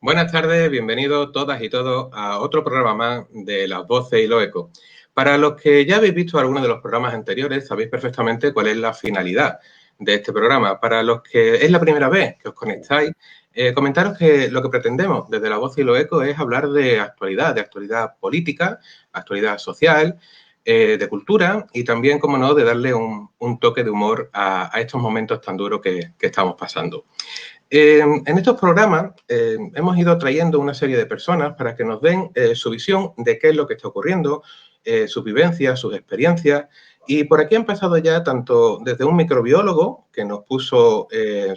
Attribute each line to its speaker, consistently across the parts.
Speaker 1: Buenas tardes, bienvenidos todas y todos a otro programa más de Las Voces y los Ecos. Para los que ya habéis visto algunos de los programas anteriores, sabéis perfectamente cuál es la finalidad de este programa. Para los que es la primera vez que os conectáis, comentaros que lo que pretendemos desde Las Voces y los Ecos es hablar de actualidad política, actualidad social, de cultura y también, como no, de darle un toque de humor a estos momentos tan duros que estamos pasando. En estos programas hemos ido trayendo una serie de personas para que nos den su visión de qué es lo que está ocurriendo, sus vivencias, sus experiencias. Y por aquí ha empezado ya tanto desde un microbiólogo que nos puso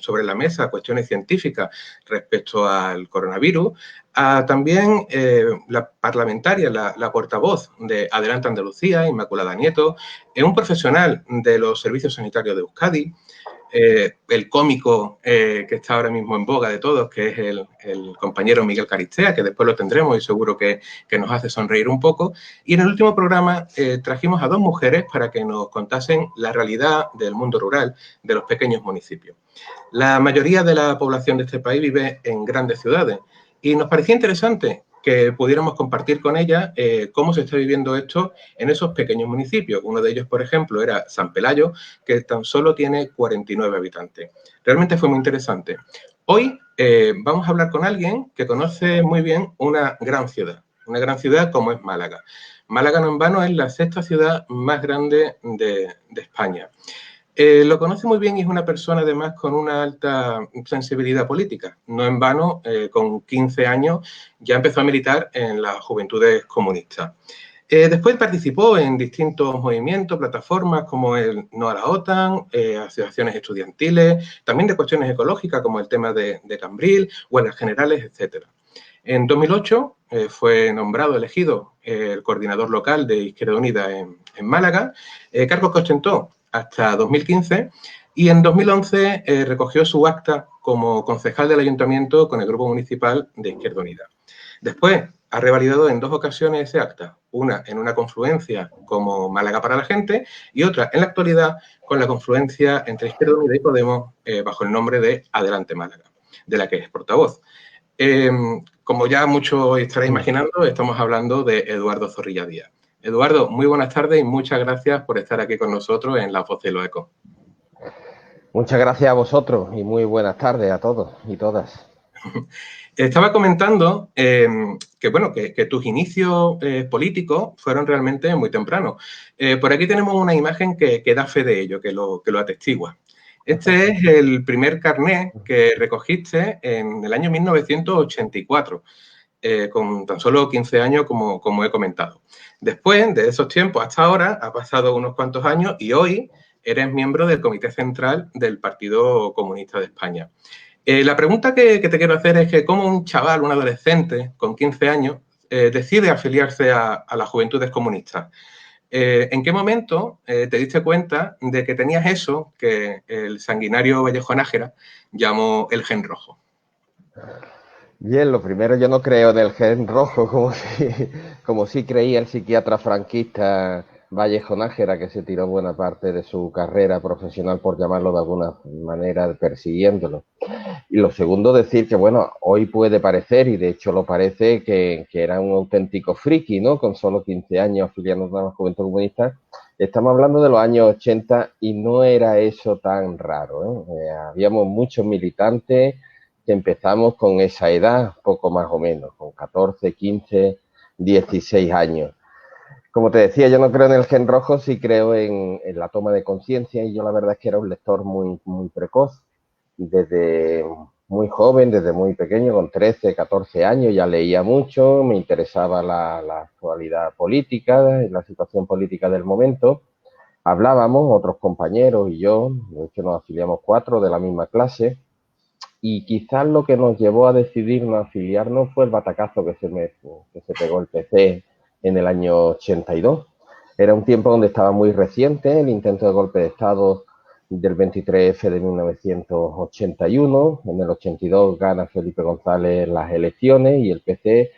Speaker 1: sobre la mesa cuestiones científicas respecto al coronavirus, a también la parlamentaria, la portavoz de Adelante Andalucía, Inmaculada Nieto, un profesional de los servicios sanitarios de Euskadi, el cómico que está ahora mismo en boga de todos, que es el compañero Miguel Caristea, que después lo tendremos y seguro que nos hace sonreír un poco. Y en el último programa trajimos a dos mujeres para que nos contasen la realidad del mundo rural, de los pequeños municipios. La mayoría de la población de este país vive en grandes ciudades y nos parecía interesante que pudiéramos compartir con ella cómo se está viviendo esto en esos pequeños municipios. Uno de ellos, por ejemplo, era San Pelayo, que tan solo tiene 49 habitantes. Realmente fue muy interesante. Hoy vamos a hablar con alguien que conoce muy bien una gran ciudad como es Málaga. Málaga, no en vano, es la sexta ciudad más grande de España. Lo conoce muy bien y es una persona además con una alta sensibilidad política. No en vano, con 15 años ya empezó a militar en las Juventudes Comunistas. Después participó en distintos movimientos, plataformas como el No a la OTAN, asociaciones estudiantiles, también de cuestiones ecológicas como el tema de Cambril, huelgas generales, etc. En 2008 fue elegido el coordinador local de Izquierda Unida en Málaga, cargo que ostentó hasta 2015, y en 2011 recogió su acta como concejal del ayuntamiento con el grupo municipal de Izquierda Unida. Después ha revalidado en dos ocasiones ese acta, una en una confluencia como Málaga para la Gente y otra en la actualidad con la confluencia entre Izquierda Unida y Podemos bajo el nombre de Adelante Málaga, de la que es portavoz. Como ya muchos estaréis imaginando, estamos hablando de Eduardo Zorrilla Díaz. Eduardo, muy buenas tardes y muchas gracias por estar aquí con nosotros en La Voz de los Ecos.
Speaker 2: Muchas gracias a vosotros y muy buenas tardes a todos y todas.
Speaker 1: Estaba comentando que tus inicios políticos fueron realmente muy tempranos. Por aquí tenemos una imagen que da fe de ello, que lo atestigua. Este es el primer carnet que recogiste en el año 1984. Con tan solo 15 años, como he comentado. Después de esos tiempos hasta ahora, ha pasado unos cuantos años y hoy eres miembro del Comité Central del Partido Comunista de España. La pregunta que te quiero hacer es que cómo un chaval, un adolescente con 15 años, decide afiliarse a las Juventudes Comunistas. ¿En qué momento te diste cuenta de que tenías eso que el sanguinario Vallejo Nájera llamó el gen rojo?
Speaker 2: Bien, lo primero, yo no creo en el gen rojo como si creía el psiquiatra franquista Vallejo Nájera, que se tiró buena parte de su carrera profesional, por llamarlo de alguna manera, persiguiéndolo. Y lo segundo, decir que, bueno, hoy puede parecer, y de hecho lo parece, que era un auténtico friki, ¿no? Con solo 15 años afiliándose a la Juventud Comunista. Estamos hablando de los años 80 y no era eso tan raro, ¿eh? Habíamos muchos militantes que empezamos con esa edad, poco más o menos, con 14, 15, 16 años. Como te decía, yo no creo en el gen rojo, sí creo en la toma de conciencia, y yo la verdad es que era un lector muy, muy precoz. Desde muy joven, desde muy pequeño, con 13, 14 años, ya leía mucho, me interesaba la actualidad política, la situación política del momento. Hablábamos, otros compañeros y yo, de hecho nos afiliamos 4 de la misma clase, y quizás lo que nos llevó a decidirnos afiliarnos fue el batacazo que se pegó el PC en el año 82. Era un tiempo donde estaba muy reciente el intento de golpe de Estado del 23F de 1981. En el 82 gana Felipe González las elecciones y el PC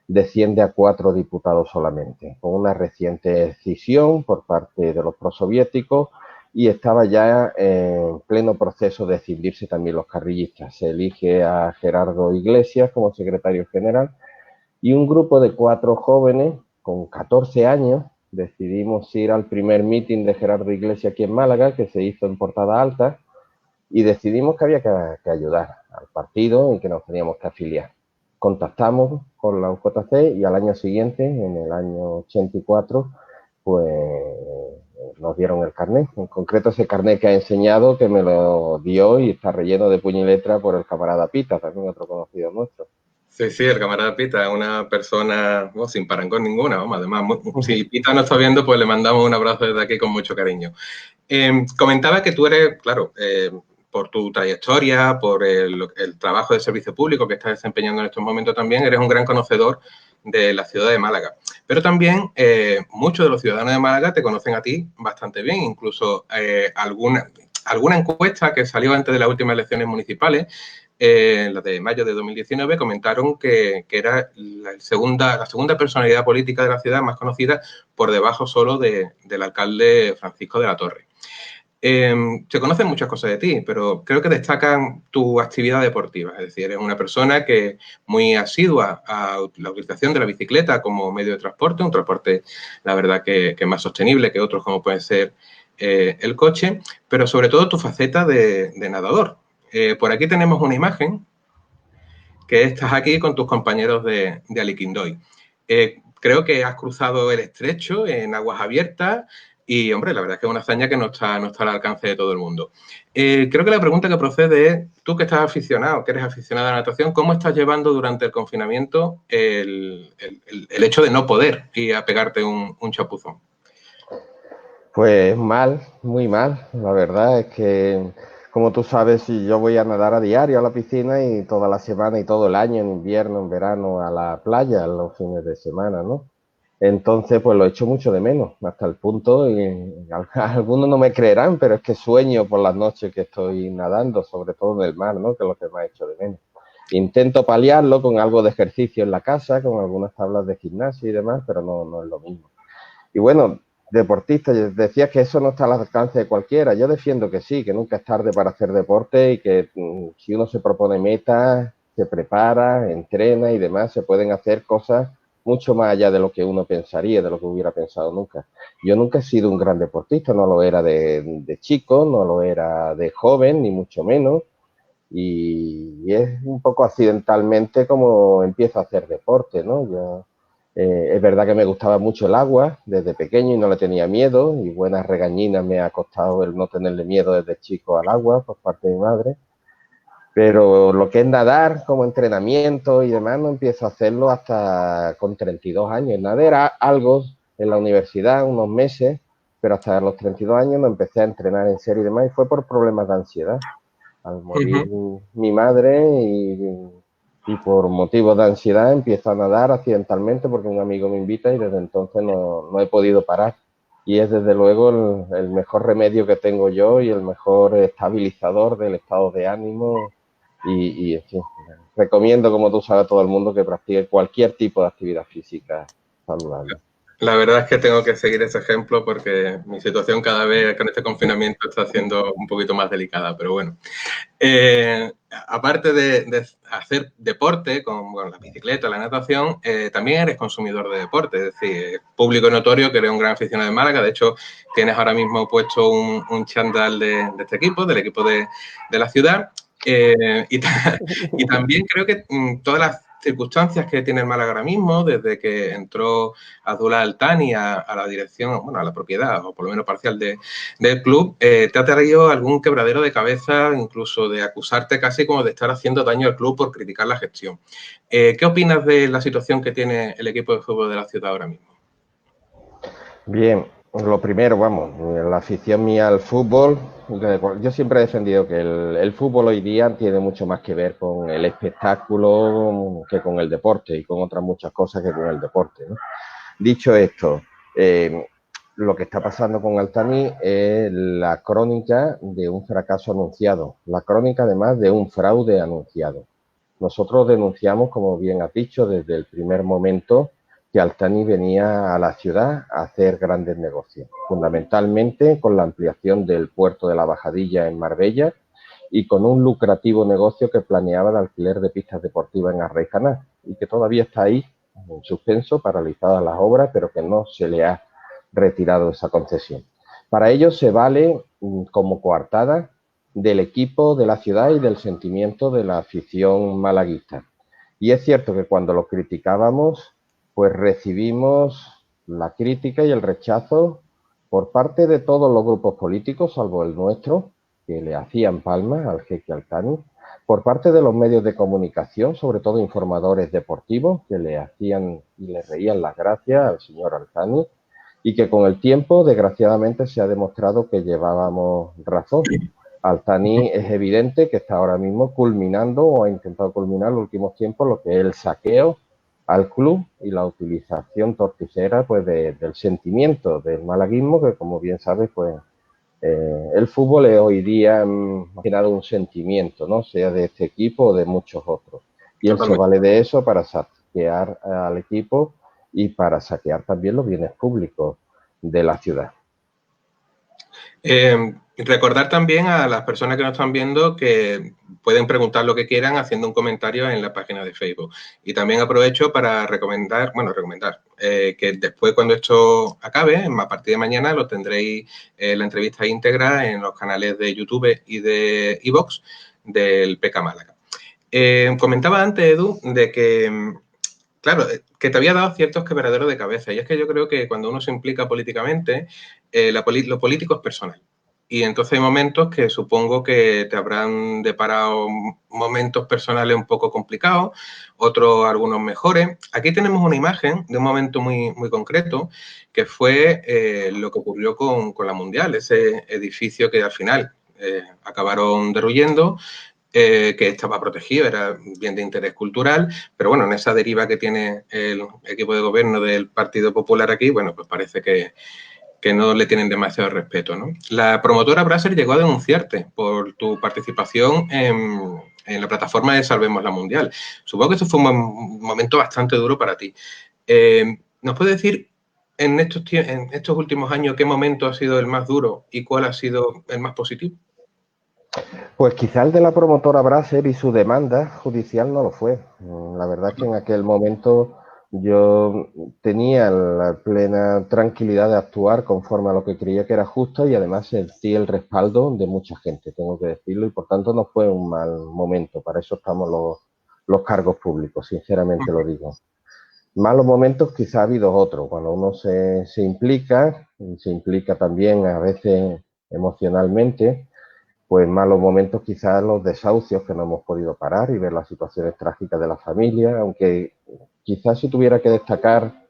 Speaker 2: desciende a 4 diputados solamente, con una reciente escisión por parte de los prosoviéticos y estaba ya en pleno proceso de escindirse también los carrillistas. Se elige a Gerardo Iglesias como secretario general y un grupo de 4 jóvenes con 14 años decidimos ir al primer meeting de Gerardo Iglesias aquí en Málaga, que se hizo en Portada Alta, y decidimos que había que ayudar al partido y que nos teníamos que afiliar. Contactamos con la UJC y al año siguiente, en el año 84, pues nos dieron el carnet. En concreto ese carnet que ha enseñado, que me lo dio y está relleno de puño y letra por el camarada Pita, también otro conocido nuestro.
Speaker 1: Sí, sí, el camarada Pita es una persona sin parangón ninguna, vamos, además, si Pita no está viendo, pues le mandamos un abrazo desde aquí con mucho cariño. Comentaba que tú eres, claro, por tu trayectoria, por el trabajo de servicio público que estás desempeñando en estos momentos también, eres un gran conocedor de la ciudad de Málaga. Pero también muchos de los ciudadanos de Málaga te conocen a ti bastante bien, incluso alguna encuesta que salió antes de las últimas elecciones municipales, la de mayo de 2019, comentaron que era la segunda personalidad política de la ciudad más conocida por debajo solo del alcalde Francisco de la Torre. Se conocen muchas cosas de ti, pero creo que destacan tu actividad deportiva. Es decir, eres una persona que muy asidua a la utilización de la bicicleta como medio de transporte, un transporte, la verdad, que más sostenible que otros, como puede ser el coche, pero sobre todo tu faceta de nadador. Por aquí tenemos una imagen que estás aquí con tus compañeros de Aliquindoy. Creo que has cruzado el estrecho en aguas abiertas y, hombre, la verdad es que es una hazaña que no está al alcance de todo el mundo. Creo que la pregunta que procede es, tú que estás aficionado, que eres aficionado a la natación, ¿cómo estás llevando durante el confinamiento el hecho de no poder ir a pegarte un chapuzón?
Speaker 2: Pues mal, muy mal. La verdad es que, como tú sabes, si yo voy a nadar a diario a la piscina y toda la semana y todo el año, en invierno, en verano, a la playa, los fines de semana, ¿no? Entonces, pues lo echo mucho de menos, hasta el punto, y algunos no me creerán, pero es que sueño por las noches que estoy nadando, sobre todo en el mar, ¿no? Que es lo que más echo de menos. Intento paliarlo con algo de ejercicio en la casa, con algunas tablas de gimnasio y demás, pero no es lo mismo. Y bueno, deportista, decías que eso no está al alcance de cualquiera. Yo defiendo que sí, que nunca es tarde para hacer deporte y que si uno se propone metas, se prepara, entrena y demás, se pueden hacer cosas mucho más allá de lo que uno pensaría, de lo que hubiera pensado nunca. Yo nunca he sido un gran deportista, no lo era de chico, no lo era de joven, ni mucho menos. Y es un poco accidentalmente como empiezo a hacer deporte, ¿no? Yo, es verdad que me gustaba mucho el agua desde pequeño y no le tenía miedo, y buenas regañinas me ha costado el no tenerle miedo desde chico al agua por parte de mi madre, pero lo que es nadar como entrenamiento y demás no empiezo a hacerlo hasta con 32 años. Nadar era algo en la universidad, unos meses, pero hasta los 32 años no empecé a entrenar en serio y demás, y fue por problemas de ansiedad. Al morir mi madre y por motivos de ansiedad empiezo a nadar accidentalmente porque un amigo me invita y desde entonces no he podido parar. Y es desde luego el mejor remedio que tengo yo y el mejor estabilizador del estado de ánimo. Y en fin, recomiendo, como tú sabes, a todo el mundo que practique cualquier tipo de actividad física saludable.
Speaker 1: La verdad es que tengo que seguir ese ejemplo porque mi situación cada vez con este confinamiento está siendo un poquito más delicada, pero bueno. Aparte de hacer deporte con la bicicleta, la natación, también eres consumidor de deporte, es decir, es público notorio que eres un gran aficionado de Málaga. De hecho, tienes ahora mismo puesto un chándal de este equipo, del equipo de la ciudad. Y también creo que todas las circunstancias que tiene el Málaga ahora mismo, desde que entró Abdullah Altani a la dirección, bueno, a la propiedad, o por lo menos parcial del club, ¿te ha traído algún quebradero de cabeza, incluso de acusarte casi como de estar haciendo daño al club por criticar la gestión? ¿Qué opinas de la situación que tiene el equipo de fútbol de la ciudad ahora mismo?
Speaker 2: Bien, lo primero, vamos, la afición mía al fútbol, yo siempre he defendido que el fútbol hoy día tiene mucho más que ver con el espectáculo que con el deporte y con otras muchas cosas que con el deporte, ¿no? Dicho esto, lo que está pasando con Altani es la crónica de un fracaso anunciado, la crónica además de un fraude anunciado. Nosotros denunciamos, como bien has dicho, desde el primer momento que Altani venía a la ciudad a hacer grandes negocios, fundamentalmente con la ampliación del puerto de la Bajadilla en Marbella y con un lucrativo negocio que planeaba de alquiler de pistas deportivas en Arraijanás y que todavía está ahí en suspenso, paralizadas las obras, pero que no se le ha retirado esa concesión. Para ello se vale como coartada del equipo, de la ciudad y del sentimiento de la afición malaguista. Y es cierto que cuando lo criticábamos, pues recibimos la crítica y el rechazo por parte de todos los grupos políticos, salvo el nuestro, que le hacían palmas al jeque Altani, por parte de los medios de comunicación, sobre todo informadores deportivos, que le hacían y le reían las gracias al señor Altani, y que con el tiempo, desgraciadamente, se ha demostrado que llevábamos razón. Altani es evidente que está ahora mismo culminando o ha intentado culminar en los últimos tiempos lo que es el saqueo al club y la utilización torticera pues del sentimiento del malaguismo, que como bien sabes, pues el fútbol es hoy día más que nada un sentimiento, ¿no? Sea de este equipo o de muchos otros. Y él se vale de eso para saquear al equipo y para saquear también los bienes públicos de la ciudad.
Speaker 1: Recordar también a las personas que nos están viendo que pueden preguntar lo que quieran haciendo un comentario en la página de Facebook. Y también aprovecho para recomendar que después, cuando esto acabe, a partir de mañana, lo tendréis la entrevista íntegra en los canales de YouTube y de iVoox del PK Málaga. Comentaba antes, Edu, de que claro, que te había dado ciertos quebraderos de cabeza. Y es que yo creo que cuando uno se implica políticamente, lo político es personal. Y entonces hay momentos que supongo que te habrán deparado momentos personales un poco complicados, otros algunos mejores. Aquí tenemos una imagen de un momento muy, muy concreto, que fue lo que ocurrió con la Mundial, ese edificio que al final acabaron derruyendo, que estaba protegido, era bien de interés cultural, pero bueno, en esa deriva que tiene el equipo de gobierno del Partido Popular aquí, bueno, pues parece que no le tienen demasiado respeto, ¿no? La promotora Braser llegó a denunciarte por tu participación en la plataforma de Salvemos la Mundial. Supongo que eso fue un momento bastante duro para ti. ¿Nos puedes decir en estos últimos años qué momento ha sido el más duro y cuál ha sido el más positivo?
Speaker 2: Pues quizá el de la promotora Braser y su demanda judicial no lo fue. La verdad es que en aquel momento yo tenía la plena tranquilidad de actuar conforme a lo que creía que era justo y además sentí el respaldo de mucha gente, tengo que decirlo, y por tanto no fue un mal momento. Para eso estamos los cargos públicos, sinceramente lo digo. Malos momentos quizá ha habido otros, cuando uno se implica, y se implica también a veces emocionalmente, pues malos momentos quizás los desahucios que no hemos podido parar y ver las situaciones trágicas de la familia, aunque quizás si tuviera que destacar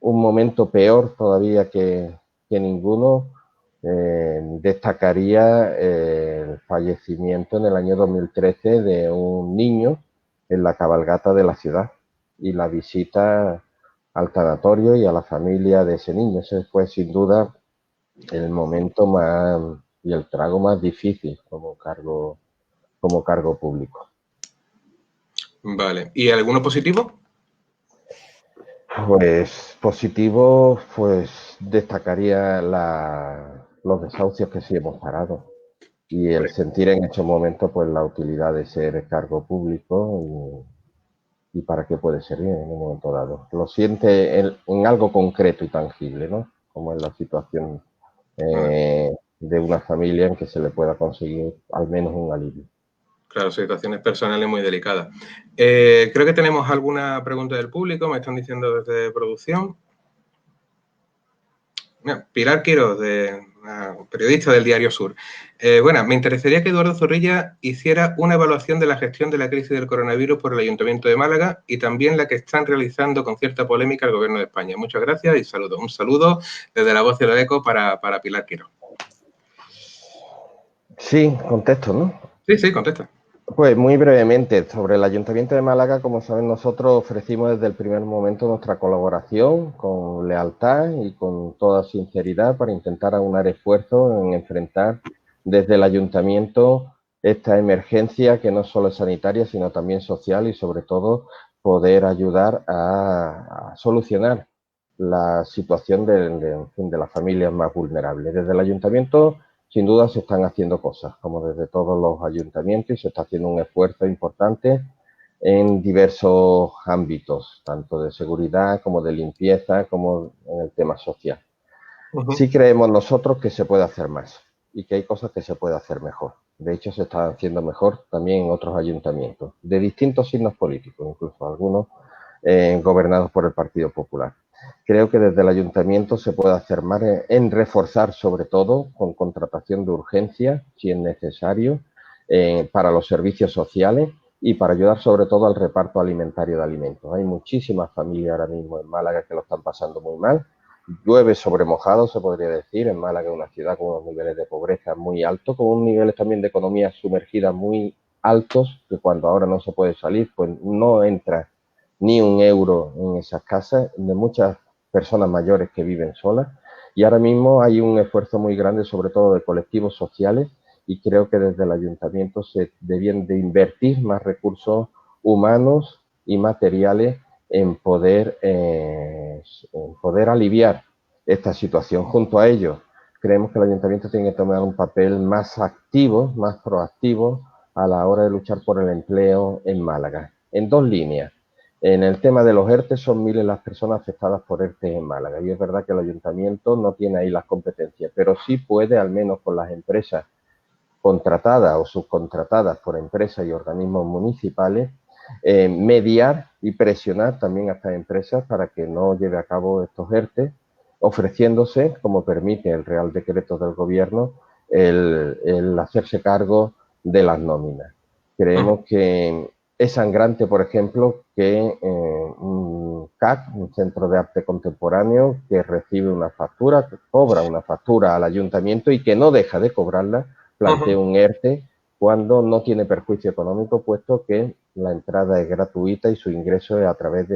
Speaker 2: un momento peor todavía que ninguno, destacaría el fallecimiento en el año 2013 de un niño en la cabalgata de la ciudad y la visita al tanatorio y a la familia de ese niño. Ese fue sin duda el momento más y el trago más difícil como cargo público.
Speaker 1: Vale. ¿Y alguno positivo?
Speaker 2: Pues positivo, pues destacaría los desahucios que sí hemos parado y el sentir en estos momentos pues la utilidad de ser cargo público y para qué puede servir en un momento dado. Lo siente en algo concreto y tangible, ¿no? Como en la situación de una familia en que se le pueda conseguir al menos un alivio.
Speaker 1: Claro, situaciones personales muy delicadas. Creo que tenemos alguna pregunta del público, me están diciendo desde producción. Mira, Pilar Quiroz, periodista del Diario Sur. Bueno, me interesaría que Eduardo Zorrilla hiciera una evaluación de la gestión de la crisis del coronavirus por el Ayuntamiento de Málaga y también la que están realizando con cierta polémica el Gobierno de España. Muchas gracias y saludos. Un saludo desde La Voz de la Eco para Pilar Quiroz.
Speaker 2: Sí, contesto, ¿no?
Speaker 1: Sí, contesta.
Speaker 2: Pues muy brevemente, sobre el Ayuntamiento de Málaga, como saben, nosotros ofrecimos desde el primer momento nuestra colaboración con lealtad y con toda sinceridad para intentar aunar esfuerzos en enfrentar desde el Ayuntamiento esta emergencia que no solo es sanitaria, sino también social y sobre todo poder ayudar a solucionar la situación de las familias más vulnerables. Desde el ayuntamiento, sin duda, se están haciendo cosas, como desde todos los ayuntamientos, y se está haciendo un esfuerzo importante en diversos ámbitos, tanto de seguridad como de limpieza, como en el tema social. Sí creemos nosotros que se puede hacer más y que hay cosas que se puede hacer mejor. De hecho, se está haciendo mejor también en otros ayuntamientos, de distintos signos políticos, incluso algunos gobernados por el Partido Popular. Creo que desde el ayuntamiento se puede hacer más en reforzar, sobre todo, con contratación de urgencia, si es necesario, para los servicios sociales y para ayudar sobre todo al reparto alimentario de alimentos. Hay muchísimas familias ahora mismo en Málaga que lo están pasando muy mal. Llueve sobre mojado, se podría decir. En Málaga, una ciudad con unos niveles de pobreza muy altos, con unos niveles también de economía sumergida muy altos, que cuando ahora no se puede salir, pues no entra ni un euro en esas casas, de muchas personas mayores que viven solas. Y ahora mismo hay un esfuerzo muy grande, sobre todo de colectivos sociales, y creo que desde el ayuntamiento se debían de invertir más recursos humanos y materiales en poder aliviar esta situación. Junto a ello, creemos que el ayuntamiento tiene que tomar un papel más activo, más proactivo a la hora de luchar por el empleo en Málaga, en dos líneas. En el tema de los ERTE, son miles las personas afectadas por ERTE en Málaga, y es verdad que el ayuntamiento no tiene ahí las competencias, pero sí puede, al menos con las empresas contratadas o subcontratadas por empresas y organismos municipales, mediar y presionar también a estas empresas para que no lleve a cabo estos ERTE, ofreciéndose, como permite el Real Decreto del Gobierno, el hacerse cargo de las nóminas. Creemos que es sangrante, por ejemplo, que un CAC, un Centro de Arte Contemporáneo, que recibe una factura, que cobra una factura al ayuntamiento y que no deja de cobrarla, plantee un ERTE cuando no tiene perjuicio económico, puesto que la entrada es gratuita y su ingreso es a través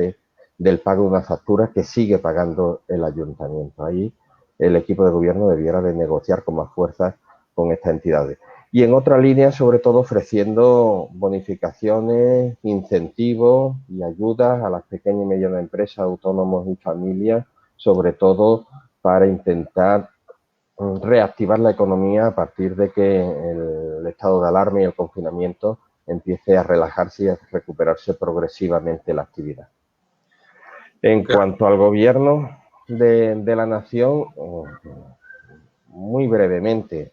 Speaker 2: del pago de una factura que sigue pagando el ayuntamiento. Ahí el equipo de gobierno debiera de negociar con más fuerza con estas entidades. Y en otra línea, sobre todo, ofreciendo bonificaciones, incentivos y ayudas a las pequeñas y medianas empresas, autónomos y familias, sobre todo para intentar reactivar la economía a partir de que el estado de alarma y el confinamiento empiece a relajarse y a recuperarse progresivamente la actividad. En cuanto al gobierno de la nación, muy brevemente,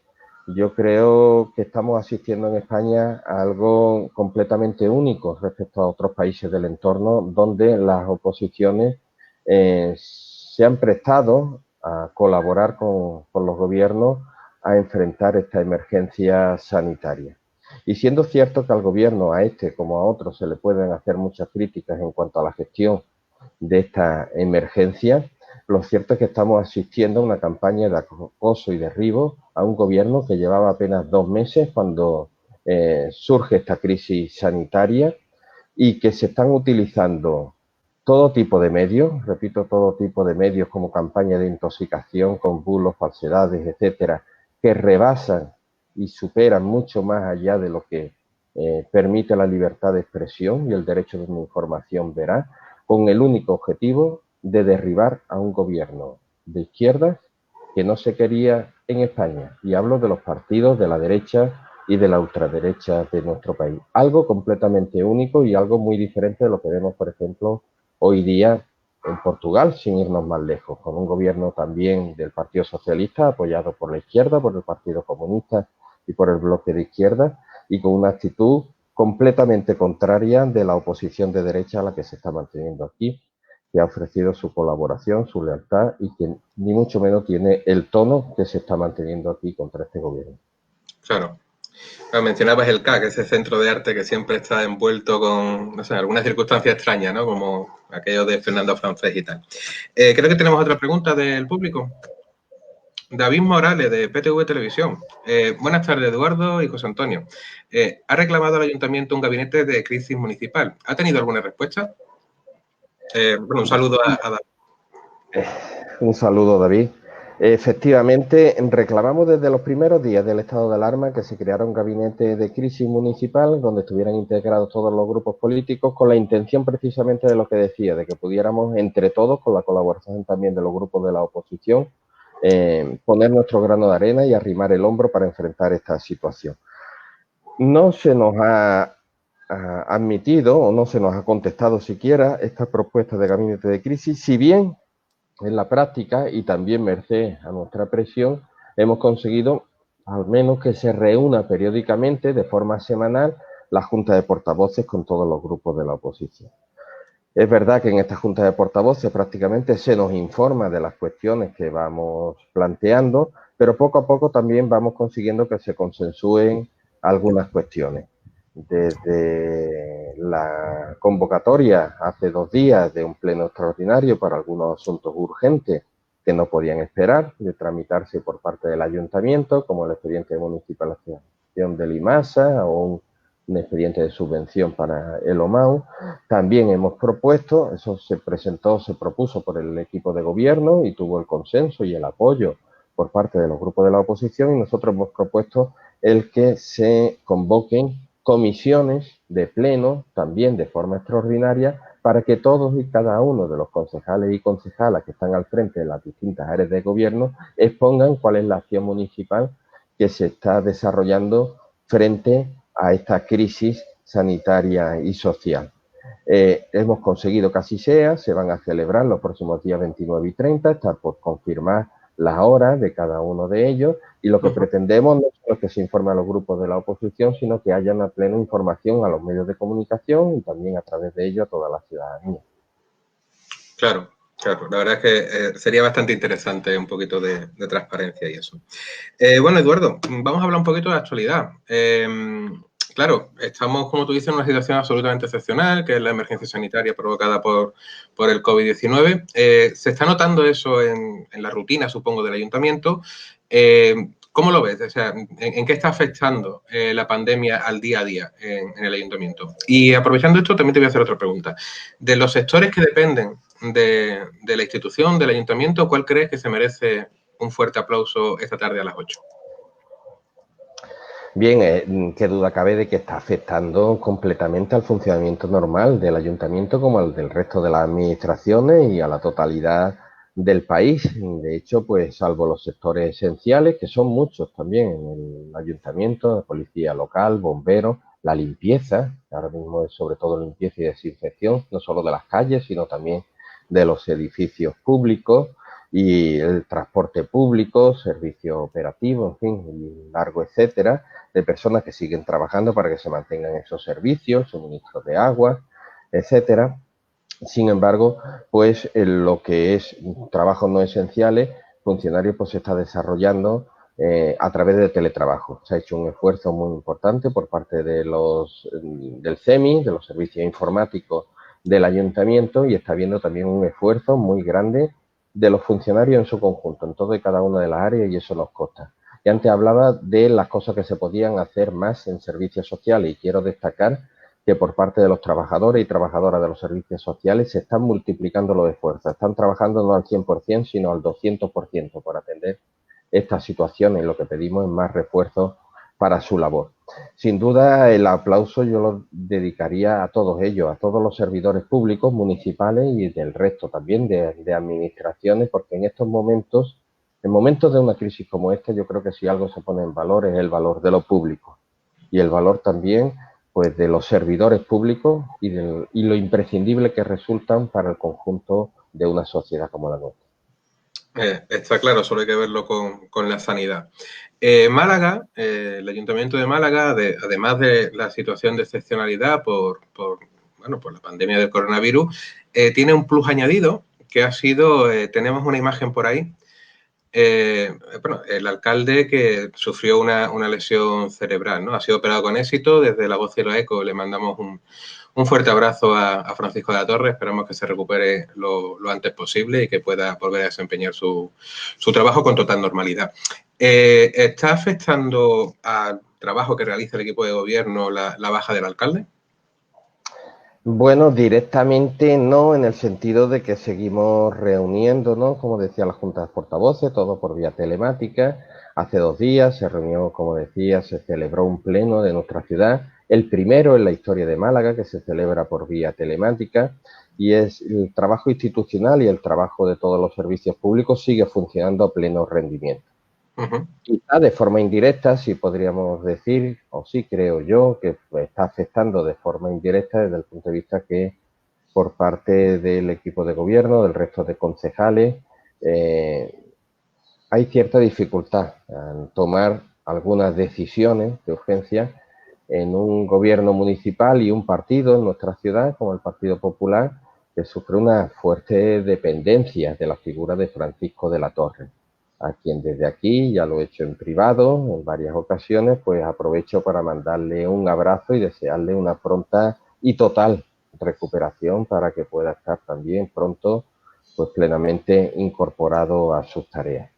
Speaker 2: yo creo que estamos asistiendo en España a algo completamente único respecto a otros países del entorno, donde las oposiciones se han prestado a colaborar con los gobiernos a enfrentar esta emergencia sanitaria. Y siendo cierto que al gobierno, a este como a otros, se le pueden hacer muchas críticas en cuanto a la gestión de esta emergencia, lo cierto es que estamos asistiendo a una campaña de acoso y derribo a un gobierno que llevaba apenas 2 meses cuando surge esta crisis sanitaria, y que se están utilizando todo tipo de medios, repito, todo tipo de medios, como campaña de intoxicación con bulos, falsedades, etcétera, que rebasan y superan mucho más allá de lo que permite la libertad de expresión y el derecho de una información veraz, con el único objetivo de derribar a un gobierno de izquierdas que no se quería en España. Y hablo de los partidos de la derecha y de la ultraderecha de nuestro país. Algo completamente único y algo muy diferente de lo que vemos, por ejemplo, hoy día en Portugal, sin irnos más lejos, con un gobierno también del Partido Socialista, apoyado por la izquierda, por el Partido Comunista y por el bloque de izquierda, y con una actitud completamente contraria de la oposición de derecha a la que se está manteniendo aquí, que ha ofrecido su colaboración, su lealtad, y que ni mucho menos tiene el tono que se está manteniendo aquí contra este gobierno.
Speaker 1: Claro. Mencionabas el CAC, ese centro de arte que siempre está envuelto con, no sé, alguna circunstancia extraña, ¿no? Como aquello de Fernando Francés y tal. Creo que tenemos otra pregunta del público. David Morales, de PTV Televisión. Buenas tardes, Eduardo y José Antonio. ¿Ha reclamado al ayuntamiento un gabinete de crisis municipal? ¿Ha tenido alguna respuesta? Bueno, un saludo a David.
Speaker 2: Un saludo, David. Efectivamente, reclamamos desde los primeros días del estado de alarma que se creara un gabinete de crisis municipal donde estuvieran integrados todos los grupos políticos con la intención precisamente de lo que decía, de que pudiéramos entre todos, con la colaboración también de los grupos de la oposición, poner nuestro grano de arena y arrimar el hombro para enfrentar esta situación. No se nos ha admitido o no se nos ha contestado siquiera esta propuesta de gabinete de crisis, si bien en la práctica y también merced a nuestra presión hemos conseguido al menos que se reúna periódicamente de forma semanal la Junta de Portavoces con todos los grupos de la oposición. Es verdad que en esta Junta de Portavoces prácticamente se nos informa de las cuestiones que vamos planteando, pero poco a poco también vamos consiguiendo que se consensúen algunas cuestiones. Desde la convocatoria hace 2 días de un pleno extraordinario para algunos asuntos urgentes que no podían esperar de tramitarse por parte del ayuntamiento, como el expediente de municipalización del IMASA o un expediente de subvención para el OMAU. También hemos propuesto, eso se propuso por el equipo de gobierno y tuvo el consenso y el apoyo por parte de los grupos de la oposición, y nosotros hemos propuesto el que se convoquen comisiones de pleno, también de forma extraordinaria, para que todos y cada uno de los concejales y concejalas que están al frente de las distintas áreas de gobierno expongan cuál es la acción municipal que se está desarrollando frente a esta crisis sanitaria y social. Hemos conseguido que así sea, se van a celebrar los próximos días 29 y 30, está por confirmar las horas de cada uno de ellos, y lo que pretendemos no es que se informe a los grupos de la oposición, sino que haya una plena información a los medios de comunicación y también a través de ello a toda la ciudadanía.
Speaker 1: Claro, claro. La verdad es que sería bastante interesante un poquito de transparencia y eso. Bueno, Eduardo, vamos a hablar un poquito de actualidad. Claro, estamos, como tú dices, en una situación absolutamente excepcional, que es la emergencia sanitaria provocada por el COVID-19. Se está notando eso en la rutina, supongo, del ayuntamiento. ¿Cómo lo ves? O sea, ¿en qué está afectando la pandemia al día a día en el ayuntamiento? Y aprovechando esto, también te voy a hacer otra pregunta. De los sectores que dependen de la institución, del ayuntamiento, ¿cuál crees que se merece un fuerte aplauso esta tarde a las 8?
Speaker 2: Bien, qué duda cabe de que está afectando completamente al funcionamiento normal del ayuntamiento como al del resto de las administraciones y a la totalidad del país. De hecho, pues salvo los sectores esenciales, que son muchos también en el ayuntamiento, la policía local, bomberos, la limpieza, que ahora mismo es sobre todo limpieza y desinfección, no solo de las calles, sino también de los edificios públicos, y el transporte público, servicio operativo, en fin, y largo etcétera, de personas que siguen trabajando para que se mantengan esos servicios, suministro de agua, etcétera. Sin embargo, pues en lo que es trabajos no esenciales, funcionarios pues se está desarrollando a través de teletrabajo. Se ha hecho un esfuerzo muy importante por parte de del CEMI, de los servicios informáticos del ayuntamiento, y está habiendo también un esfuerzo muy grande de los funcionarios en su conjunto, en todo y cada una de las áreas, y eso nos consta. Y antes hablaba de las cosas que se podían hacer más en servicios sociales, y quiero destacar que por parte de los trabajadores y trabajadoras de los servicios sociales se están multiplicando los esfuerzos, están trabajando no al 100%, sino al 200% por atender esta situación, y lo que pedimos es más refuerzos para su labor. Sin duda, el aplauso yo lo dedicaría a todos ellos, a todos los servidores públicos, municipales y del resto también de administraciones, porque en estos momentos, en momentos de una crisis como esta, yo creo que si algo se pone en valor es el valor de lo público y el valor también pues de los servidores públicos y lo imprescindible que resultan para el conjunto de una sociedad como la nuestra.
Speaker 1: Está claro, solo hay que verlo con la sanidad. Málaga, el Ayuntamiento de Málaga, además de la situación de excepcionalidad por la pandemia del coronavirus, tiene un plus añadido que ha sido, tenemos una imagen por ahí, el alcalde que sufrió una lesión cerebral, ¿no? Ha sido operado con éxito. Desde La Voz y los Ecos le mandamos un fuerte abrazo a Francisco de la Torre. Esperamos que se recupere lo antes posible y que pueda volver a desempeñar su trabajo con total normalidad. ¿Está afectando al trabajo que realiza el equipo de gobierno la baja del alcalde?
Speaker 2: Bueno, directamente no, en el sentido de que seguimos reuniéndonos, como decía la Junta de Portavoces, todo por vía telemática. Hace 2 días se reunió, como decía, se celebró un pleno de nuestra ciudad, el primero en la historia de Málaga que se celebra por vía telemática, y es el trabajo institucional y el trabajo de todos los servicios públicos sigue funcionando a pleno rendimiento.
Speaker 1: Ujú.
Speaker 2: Quizá de forma indirecta, sí podríamos decir, o sí creo yo, que está afectando de forma indirecta desde el punto de vista que por parte del equipo de gobierno, del resto de concejales, eh, hay cierta dificultad en tomar algunas decisiones de urgencia en un gobierno municipal y un partido en nuestra ciudad, como el Partido Popular, que sufre una fuerte dependencia de la figura de Francisco de la Torre, a quien desde aquí, ya lo he hecho en privado en varias ocasiones, pues aprovecho para mandarle un abrazo y desearle una pronta y total recuperación para que pueda estar también pronto pues plenamente incorporado a sus tareas.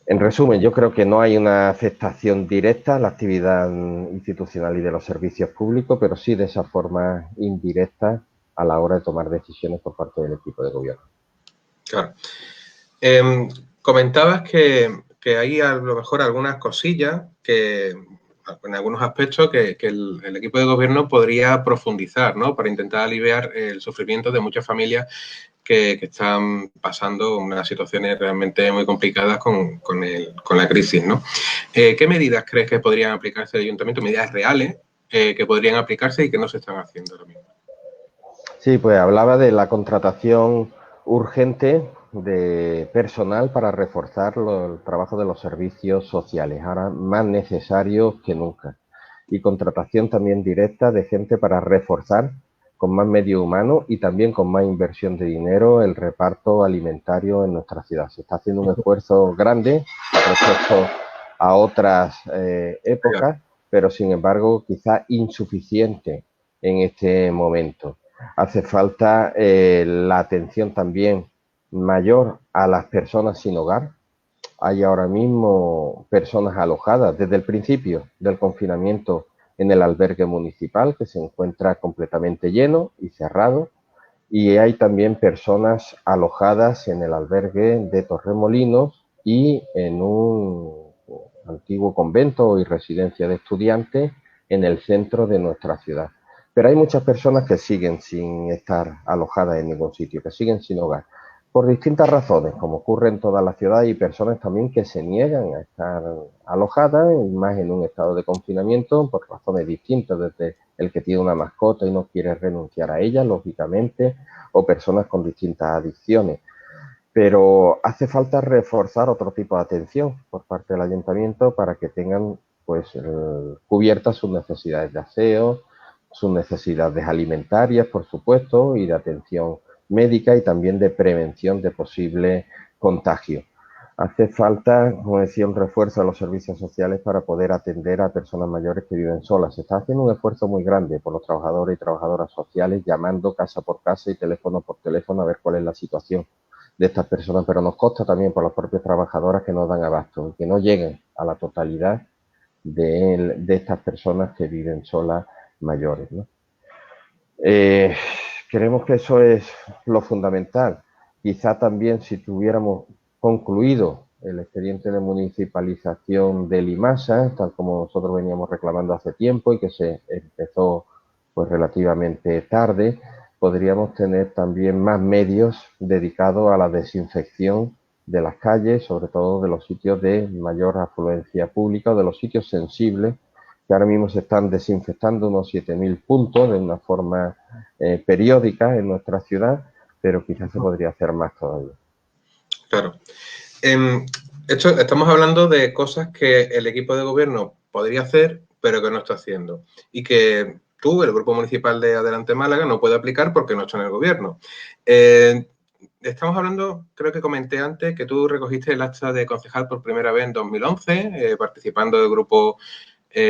Speaker 2: En resumen, yo creo que no hay una afectación directa a la actividad institucional y de los servicios públicos, pero sí de esa forma indirecta a la hora de tomar decisiones por parte del equipo de gobierno.
Speaker 1: Claro. Eh, Comentabas que hay a lo mejor algunas cosillas que, en algunos aspectos, que el equipo de gobierno podría profundizar, ¿no? Para intentar aliviar el sufrimiento de muchas familias que están pasando unas situaciones realmente muy complicadas con la crisis, ¿no? ¿Qué medidas crees que podrían aplicarse el ayuntamiento? Medidas reales que podrían aplicarse y que no se están haciendo ahora mismo.
Speaker 2: Sí, pues hablaba de la contratación urgente de personal para reforzar el trabajo de los servicios sociales, ahora más necesarios que nunca. Y contratación también directa de gente para reforzar con más medio humano y también con más inversión de dinero el reparto alimentario en nuestra ciudad. Se está haciendo un esfuerzo grande respecto a otras épocas, pero sin embargo quizá insuficiente en este momento. Hace falta la atención también mayor a las personas sin hogar. Hay ahora mismo personas alojadas desde el principio del confinamiento en el albergue municipal que se encuentra completamente lleno y cerrado. Y hay también personas alojadas en el albergue de Torremolinos y en un antiguo convento y residencia de estudiantes en el centro de nuestra ciudad. Pero hay muchas personas que siguen sin estar alojadas en ningún sitio, que siguen sin hogar, por distintas razones, como ocurre en toda la ciudad, y personas también que se niegan a estar alojadas, más en un estado de confinamiento, por razones distintas, desde el que tiene una mascota y no quiere renunciar a ella, lógicamente, o personas con distintas adicciones. Pero hace falta reforzar otro tipo de atención por parte del ayuntamiento para que tengan pues cubiertas sus necesidades de aseo, sus necesidades alimentarias, por supuesto, y de atención médica y también de prevención de posible contagio. Hace falta, como decía, un refuerzo a los servicios sociales para poder atender a personas mayores que viven solas. Se está haciendo un esfuerzo muy grande por los trabajadores y trabajadoras sociales, llamando casa por casa y teléfono por teléfono a ver cuál es la situación de estas personas, pero nos consta también por las propias trabajadoras que no dan abasto, que no lleguen a la totalidad de estas personas que viven solas mayores, ¿no? Creemos que eso es lo fundamental. Quizá también si tuviéramos concluido el expediente de municipalización de Limasa, tal como nosotros veníamos reclamando hace tiempo y que se empezó pues relativamente tarde, podríamos tener también más medios dedicados a la desinfección de las calles, sobre todo de los sitios de mayor afluencia pública o de los sitios sensibles, que ahora mismo se están desinfectando unos 7.000 puntos de una forma periódica en nuestra ciudad, pero quizás se podría hacer más todavía.
Speaker 1: Claro. Estamos hablando de cosas que el equipo de gobierno podría hacer, pero que no está haciendo. Y que tú, el Grupo Municipal de Adelante Málaga, no puede aplicar porque no está en el gobierno. Estamos hablando, creo que comenté antes, que tú recogiste el acta de concejal por primera vez en 2011, participando del Grupo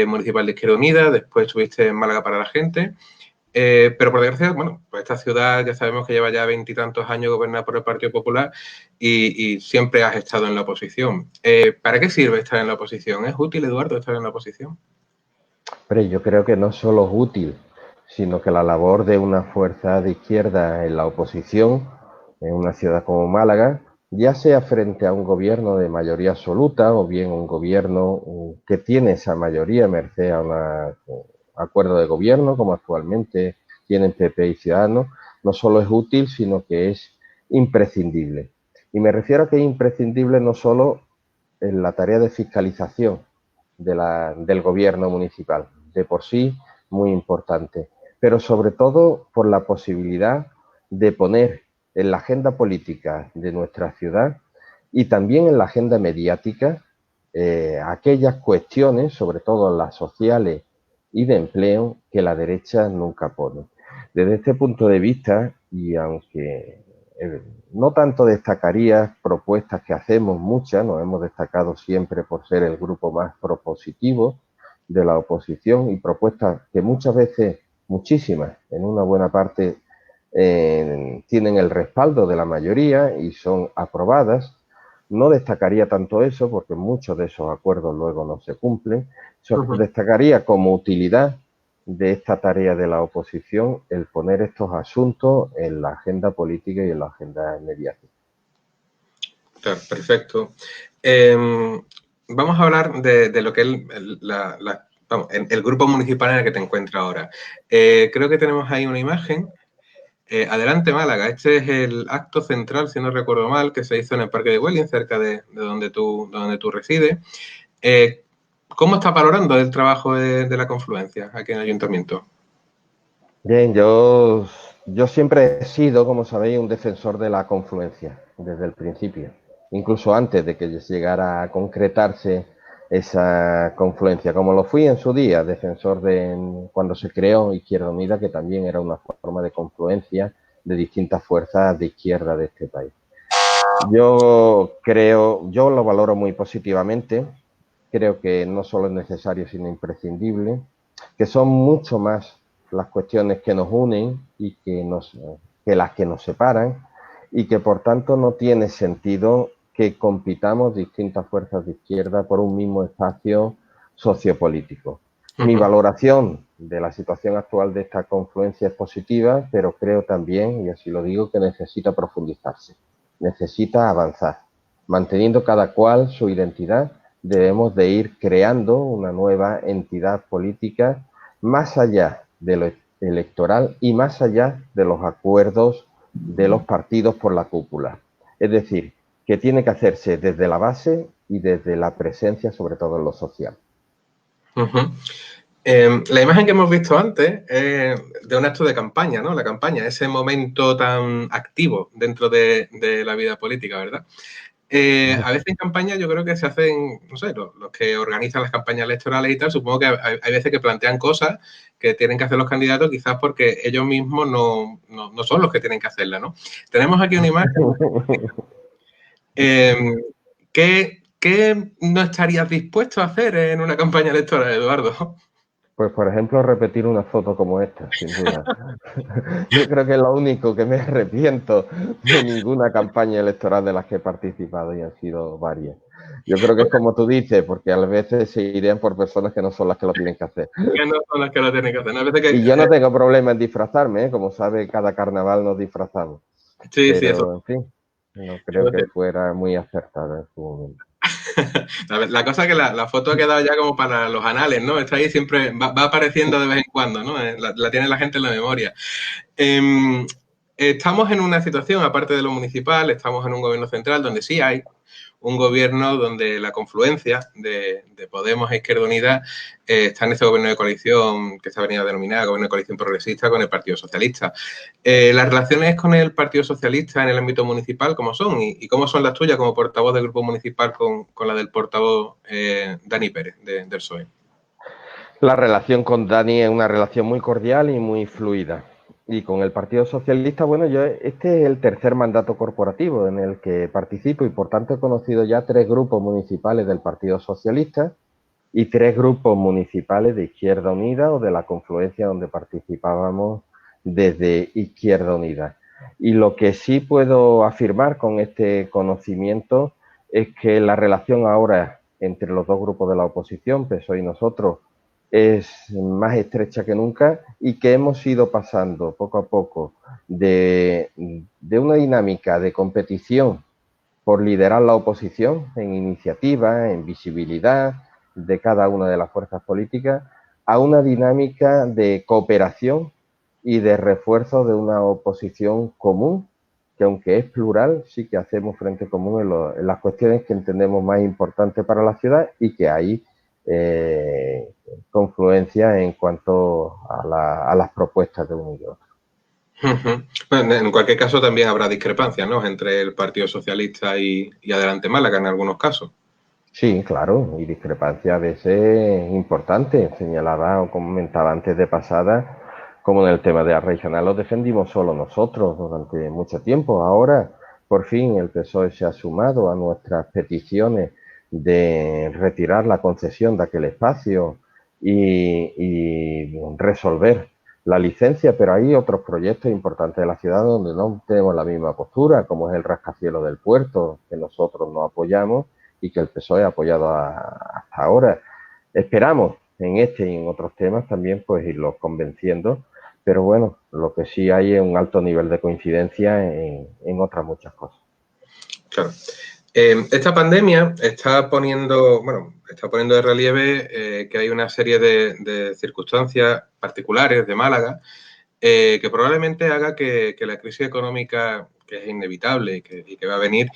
Speaker 1: Municipal de Izquierda Unida, después estuviste en Málaga para la Gente. Pero por desgracia, bueno, pues esta ciudad ya sabemos que lleva ya 20 y tantos años gobernada por el Partido Popular y siempre has estado en la oposición. ¿Para qué sirve estar en la oposición? ¿Es útil, Eduardo, estar en la oposición?
Speaker 2: Pero yo creo que no solo es útil, sino que la labor de una fuerza de izquierda en la oposición, en una ciudad como Málaga, ya sea frente a un gobierno de mayoría absoluta o bien un gobierno que tiene esa mayoría merced a un acuerdo de gobierno, como actualmente tienen PP y Ciudadanos, no solo es útil, sino que es imprescindible. Y me refiero a que es imprescindible no solo en la tarea de fiscalización del gobierno municipal, de por sí muy importante, pero sobre todo por la posibilidad de poner en la agenda política de nuestra ciudad y también en la agenda mediática aquellas cuestiones, sobre todo las sociales y de empleo, que la derecha nunca pone. Desde este punto de vista, y aunque no tanto destacaría propuestas que hacemos, muchas, nos hemos destacado siempre por ser el grupo más propositivo de la oposición y propuestas que muchas veces, muchísimas, en una buena parte, tienen el respaldo de la mayoría y son aprobadas. No destacaría tanto eso porque muchos de esos acuerdos luego no se cumplen. Destacaría como utilidad de esta tarea de la oposición el poner estos asuntos en la agenda política y en la agenda mediática.
Speaker 1: Claro, perfecto. Vamos a hablar de lo que es el grupo municipal en el que te encuentras ahora. Creo que tenemos ahí una imagen. Adelante, Málaga. Este es el acto central, si no recuerdo mal, que se hizo en el Parque de Güell, cerca de donde tú resides. ¿Cómo está valorando el trabajo de la confluencia aquí en el Ayuntamiento?
Speaker 2: Bien, yo siempre he sido, como sabéis, un defensor de la confluencia desde el principio, incluso antes de que llegara a concretarse esa confluencia, como lo fui en su día, defensor de cuando se creó Izquierda Unida, que también era una forma de confluencia de distintas fuerzas de izquierda de este país. Yo lo valoro muy positivamente, creo que no solo es necesario, sino imprescindible, que son mucho más las cuestiones que nos unen y que las que nos separan, y que por tanto no tiene sentido que compitamos distintas fuerzas de izquierda por un mismo espacio sociopolítico. Mi valoración de la situación actual de esta confluencia es positiva, pero creo también, y así lo digo, que necesita profundizarse, necesita avanzar. Manteniendo cada cual su identidad, debemos de ir creando una nueva entidad política más allá de lo electoral y más allá de los acuerdos de los partidos por la cúpula. Es decir, que tiene que hacerse desde la base y desde la presencia, sobre todo en lo social.
Speaker 1: La imagen que hemos visto antes es de un acto de campaña, ¿no? La campaña, ese momento tan activo dentro de la vida política, ¿verdad? A veces en campaña yo creo que se hacen, no sé, los que organizan las campañas electorales y tal, supongo que hay veces que plantean cosas que tienen que hacer los candidatos quizás porque ellos mismos no son los que tienen que hacerla, ¿no? Tenemos aquí una imagen. ¿Qué no estarías dispuesto a hacer en una campaña electoral, Eduardo?
Speaker 2: Pues, por ejemplo, repetir una foto como esta, sin duda. Yo creo que es lo único que me arrepiento de ninguna campaña electoral de las que he participado, y han sido varias. Yo creo que es como tú dices, porque a veces se irían por personas que no son las que lo tienen que hacer.
Speaker 1: Que no son las que lo tienen que hacer. ¿No? A veces que,
Speaker 2: y yo no tengo problema en disfrazarme, ¿eh? Como sabe, cada carnaval nos disfrazamos.
Speaker 1: Sí,
Speaker 2: pero,
Speaker 1: sí, eso.
Speaker 2: En fin, no creo que fuera muy acertada en su momento.
Speaker 1: La cosa es que la foto ha quedado ya como para los anales, ¿no? Está ahí siempre, va apareciendo de vez en cuando, ¿no? La tiene la gente en la memoria. Estamos en una situación, aparte de lo municipal, estamos en un gobierno central donde sí hay un gobierno donde la confluencia de Podemos e Izquierda Unida está en este gobierno de coalición que se ha venido a denominar gobierno de coalición progresista con el Partido Socialista. Las relaciones con el Partido Socialista en el ámbito municipal, ¿cómo son? ¿Y cómo son las tuyas como portavoz del grupo municipal con la del portavoz Dani Pérez, del PSOE?
Speaker 2: La relación con Dani es una relación muy cordial y muy fluida. Y con el Partido Socialista, bueno, este es el tercer mandato corporativo en el que participo, y por tanto he conocido ya 3 grupos municipales del Partido Socialista y 3 grupos municipales de Izquierda Unida o de la confluencia donde participábamos desde Izquierda Unida. Y lo que sí puedo afirmar con este conocimiento es que la relación ahora entre los dos grupos de la oposición, PSOE y nosotros, es más estrecha que nunca y que hemos ido pasando poco a poco de una dinámica de competición por liderar la oposición en iniciativa, en visibilidad de cada una de las fuerzas políticas, a una dinámica de cooperación y de refuerzo de una oposición común, que aunque es plural, sí que hacemos frente común en las cuestiones que entendemos más importantes para la ciudad y que hay eh, confluencia en cuanto a las propuestas de uno y otro.
Speaker 1: Bueno, en cualquier caso también habrá discrepancias, ¿no?, entre el Partido Socialista y Adelante Málaga en algunos casos.
Speaker 2: Sí, claro, y discrepancia a veces importante, señalaba o comentaba antes de pasada, como en el tema de la regional lo defendimos solo nosotros durante mucho tiempo. Ahora, por fin, el PSOE se ha sumado a nuestras peticiones de retirar la concesión de aquel espacio y resolver la licencia, pero hay otros proyectos importantes de la ciudad donde no tenemos la misma postura, como es el rascacielos del puerto, que nosotros no apoyamos y que el PSOE ha apoyado hasta ahora. Esperamos en este y en otros temas también pues irlos convenciendo, pero bueno, lo que sí hay es un alto nivel de coincidencia en otras muchas cosas.
Speaker 1: Claro. Esta pandemia está poniendo de relieve que hay una serie de circunstancias particulares de Málaga que probablemente haga que la crisis económica, que es inevitable y que va a venir,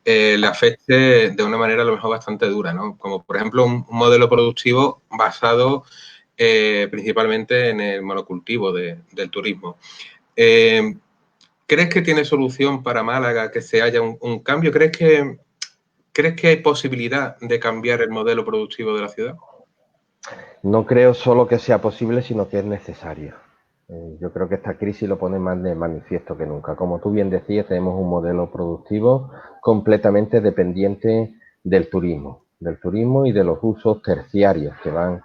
Speaker 1: le afecte de una manera a lo mejor bastante dura, ¿no? Como por ejemplo un modelo productivo basado principalmente en el monocultivo del turismo. ¿Crees que tiene solución para Málaga que se haya un cambio? ¿Crees que hay posibilidad de cambiar el modelo productivo de la ciudad?
Speaker 2: No creo solo que sea posible, sino que es necesario. Yo creo que esta crisis lo pone más de manifiesto que nunca. Como tú bien decías, tenemos un modelo productivo completamente dependiente del turismo y de los usos terciarios que van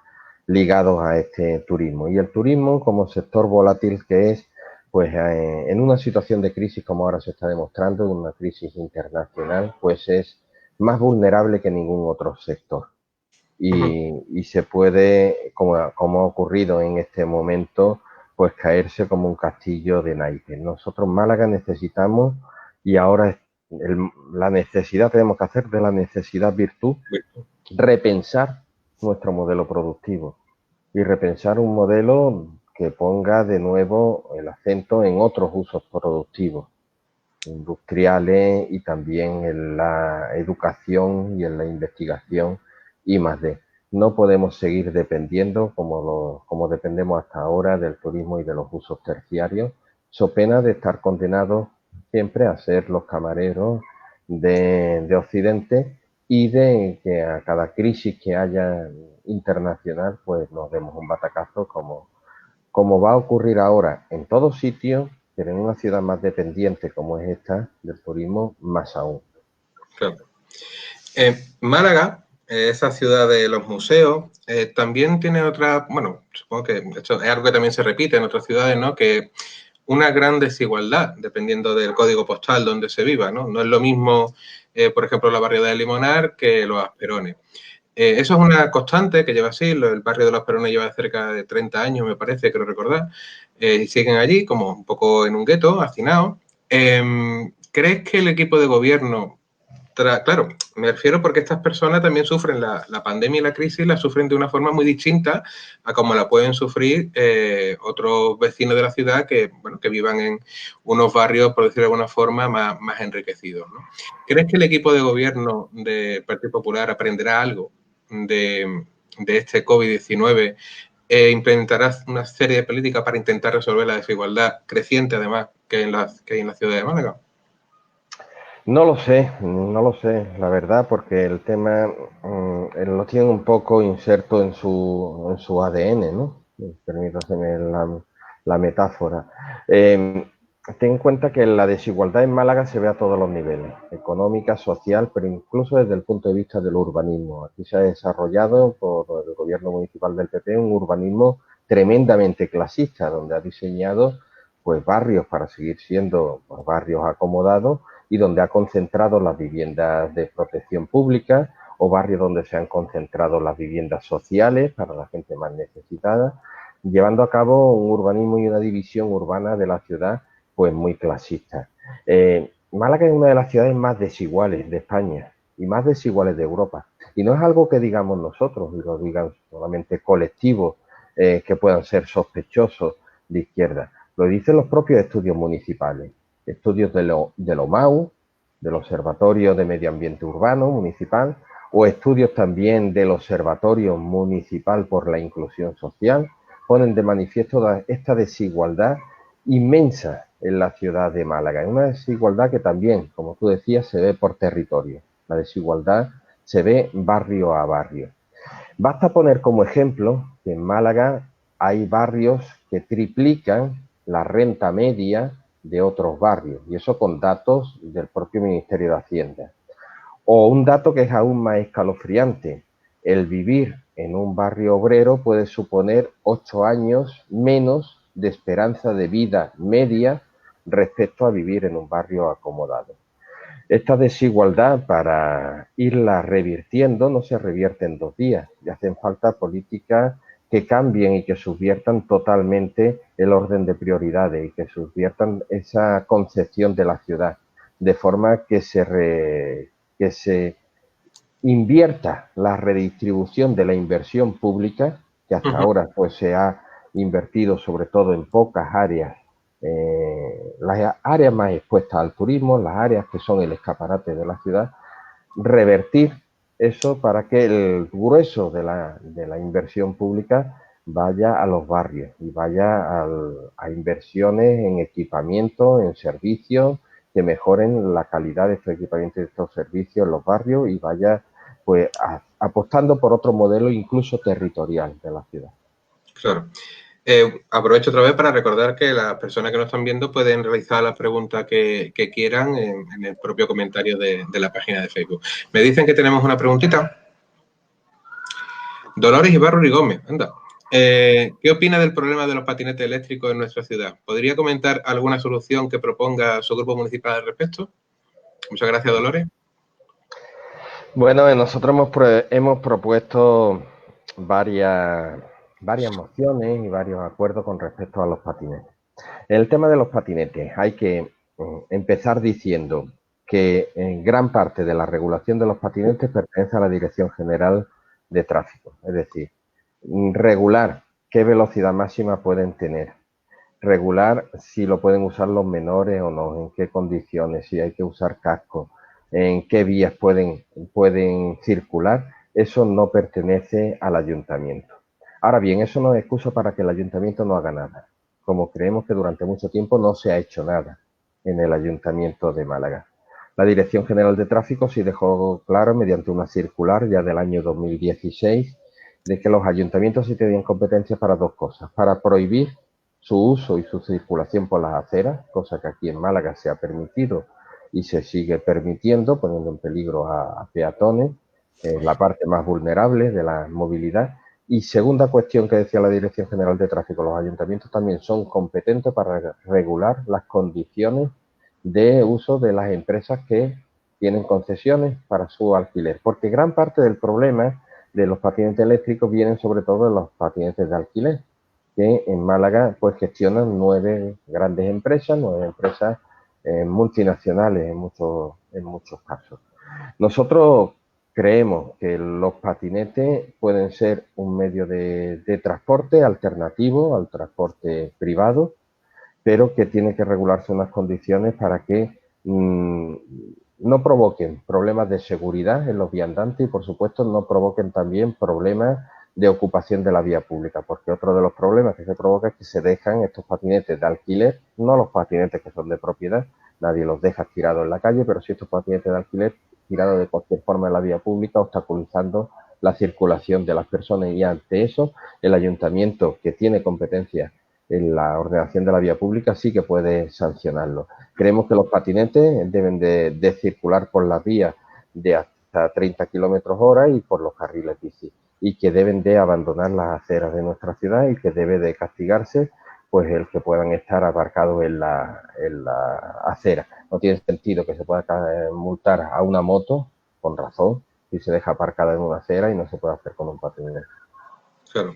Speaker 2: ligados a este turismo. Y el turismo, como sector volátil que es, pues en una situación de crisis como ahora se está demostrando, en una crisis internacional, pues es más vulnerable que ningún otro sector y se puede, como ha ocurrido en este momento, pues caerse como un castillo de naipes. Nosotros Málaga necesitamos, y ahora la necesidad, tenemos que hacer de la necesidad virtud, repensar nuestro modelo productivo y repensar un modelo que ponga de nuevo el acento en otros usos productivos, industriales y también en la educación y en la investigación I+D. No podemos seguir dependiendo como dependemos hasta ahora del turismo y de los usos terciarios, so pena de estar condenados siempre a ser los camareros de Occidente y de que a cada crisis que haya internacional pues nos demos un batacazo como va a ocurrir ahora en todos sitios, pero en una ciudad más dependiente como es esta del turismo, más aún.
Speaker 1: Claro. Málaga, esa ciudad de los museos, también tiene otra, bueno, supongo que esto es algo que también se repite en otras ciudades, ¿no? Que una gran desigualdad dependiendo del código postal donde se viva, ¿no? No es lo mismo, por ejemplo, la barriada de Limonar que los Asperones. Eso es una constante que lleva así, el barrio de los Asperones lleva cerca de 30 años, me parece, creo recordar, y siguen allí como un poco en un gueto, hacinados. ¿Crees que el equipo de gobierno claro, me refiero porque estas personas también sufren la pandemia y la crisis, la sufren de una forma muy distinta a como la pueden sufrir otros vecinos de la ciudad que, bueno, que vivan en unos barrios, por decirlo de alguna forma, más enriquecidos, ¿no? ¿Crees que el equipo de gobierno del Partido Popular aprenderá algo de este COVID-19 e implementará una serie de políticas para intentar resolver la desigualdad creciente, además, que hay en la ciudad de Málaga?
Speaker 2: No lo sé, no lo sé, la verdad, porque el tema lo tiene un poco inserto en su ADN, ¿no? Permítaseme la metáfora. Ten en cuenta que la desigualdad en Málaga se ve a todos los niveles, económica, social, pero incluso desde el punto de vista del urbanismo. Aquí se ha desarrollado por el gobierno municipal del PP un urbanismo tremendamente clasista, donde ha diseñado pues barrios para seguir siendo barrios acomodados y donde ha concentrado las viviendas de protección pública o barrios donde se han concentrado las viviendas sociales para la gente más necesitada, llevando a cabo un urbanismo y una división urbana de la ciudad pues muy clasista. Málaga es una de las ciudades más desiguales de España y más desiguales de Europa. Y no es algo que digamos nosotros, y lo digan solamente colectivos que puedan ser sospechosos de izquierda. Lo dicen los propios estudios municipales, estudios del OMAU, del Observatorio de Medio Ambiente Urbano Municipal, o estudios también del Observatorio Municipal por la Inclusión Social, ponen de manifiesto esta desigualdad inmensa en la ciudad de Málaga. Es una desigualdad que también, como tú decías, se ve por territorio. La desigualdad se ve barrio a barrio. Basta poner como ejemplo que en Málaga hay barrios que triplican la renta media de otros barrios, y eso con datos del propio Ministerio de Hacienda. O un dato que es aún más escalofriante: el vivir en un barrio obrero puede suponer 8 años menos de esperanza de vida media respecto a vivir en un barrio acomodado. Esta desigualdad, para irla revirtiendo, no se revierte en 2 días, y hacen falta políticas que cambien y que subviertan totalmente el orden de prioridades y que subviertan esa concepción de la ciudad, de forma que se invierta la redistribución de la inversión pública, que hasta ahora pues se ha invertido sobre todo en pocas áreas, las áreas más expuestas al turismo, las áreas que son el escaparate de la ciudad, revertir eso para que el grueso de la inversión pública vaya a los barrios y vaya a inversiones en equipamiento, en servicios que mejoren la calidad de estos equipamientos y de estos servicios en los barrios, y vaya pues apostando por otro modelo incluso territorial de la ciudad.
Speaker 1: Claro. Aprovecho otra vez para recordar que las personas que nos están viendo pueden realizar las preguntas que quieran en el propio comentario de la página de Facebook. Me dicen que tenemos una preguntita. Dolores Ibarro y Gómez, anda. ¿Qué opina del problema de los patinetes eléctricos en nuestra ciudad? ¿Podría comentar alguna solución que proponga su grupo municipal al respecto? Muchas gracias, Dolores.
Speaker 2: Bueno, nosotros hemos propuesto varias mociones y varios acuerdos con respecto a los patinetes. En el tema de los patinetes hay que empezar diciendo que en gran parte de la regulación de los patinetes pertenece a la Dirección General de Tráfico. Es decir, regular qué velocidad máxima pueden tener, regular si lo pueden usar los menores o no, en qué condiciones, si hay que usar casco, en qué vías pueden circular. Eso no pertenece al ayuntamiento. Ahora bien, eso no es excusa para que el ayuntamiento no haga nada, como creemos que durante mucho tiempo no se ha hecho nada en el Ayuntamiento de Málaga. La Dirección General de Tráfico sí dejó claro, mediante una circular ya del año 2016, de que los ayuntamientos sí tenían competencias para 2 cosas: para prohibir su uso y su circulación por las aceras, cosa que aquí en Málaga se ha permitido y se sigue permitiendo, poniendo en peligro a peatones, la parte más vulnerable de la movilidad. Y segunda cuestión que decía la Dirección General de Tráfico: los ayuntamientos también son competentes para regular las condiciones de uso de las empresas que tienen concesiones para su alquiler, porque gran parte del problema de los patinetes eléctricos vienen sobre todo de los patinetes de alquiler, que en Málaga pues gestionan 9 grandes empresas, 9 empresas multinacionales en muchos casos. Nosotros creemos que los patinetes pueden ser un medio de transporte alternativo al transporte privado, pero que tiene que regularse unas condiciones para que no provoquen problemas de seguridad en los viandantes y, por supuesto, no provoquen también problemas de ocupación de la vía pública, porque otro de los problemas que se provoca es que se dejan estos patinetes de alquiler, no los patinetes que son de propiedad, nadie los deja tirados en la calle, pero sí estos patinetes de alquiler tirados de cualquier forma en la vía pública, obstaculizando la circulación de las personas, y ante eso el ayuntamiento, que tiene competencias en la ordenación de la vía pública, sí que puede sancionarlo. Creemos que los patinetes deben de circular por las vías de hasta 30 kilómetros hora y por los carriles bici, y que deben de abandonar las aceras de nuestra ciudad, y que debe de castigarse pues el que puedan estar aparcados en la acera. No tiene sentido que se pueda multar a una moto, con razón, si se deja aparcada en una acera y no se puede hacer con un patinete.
Speaker 1: Claro.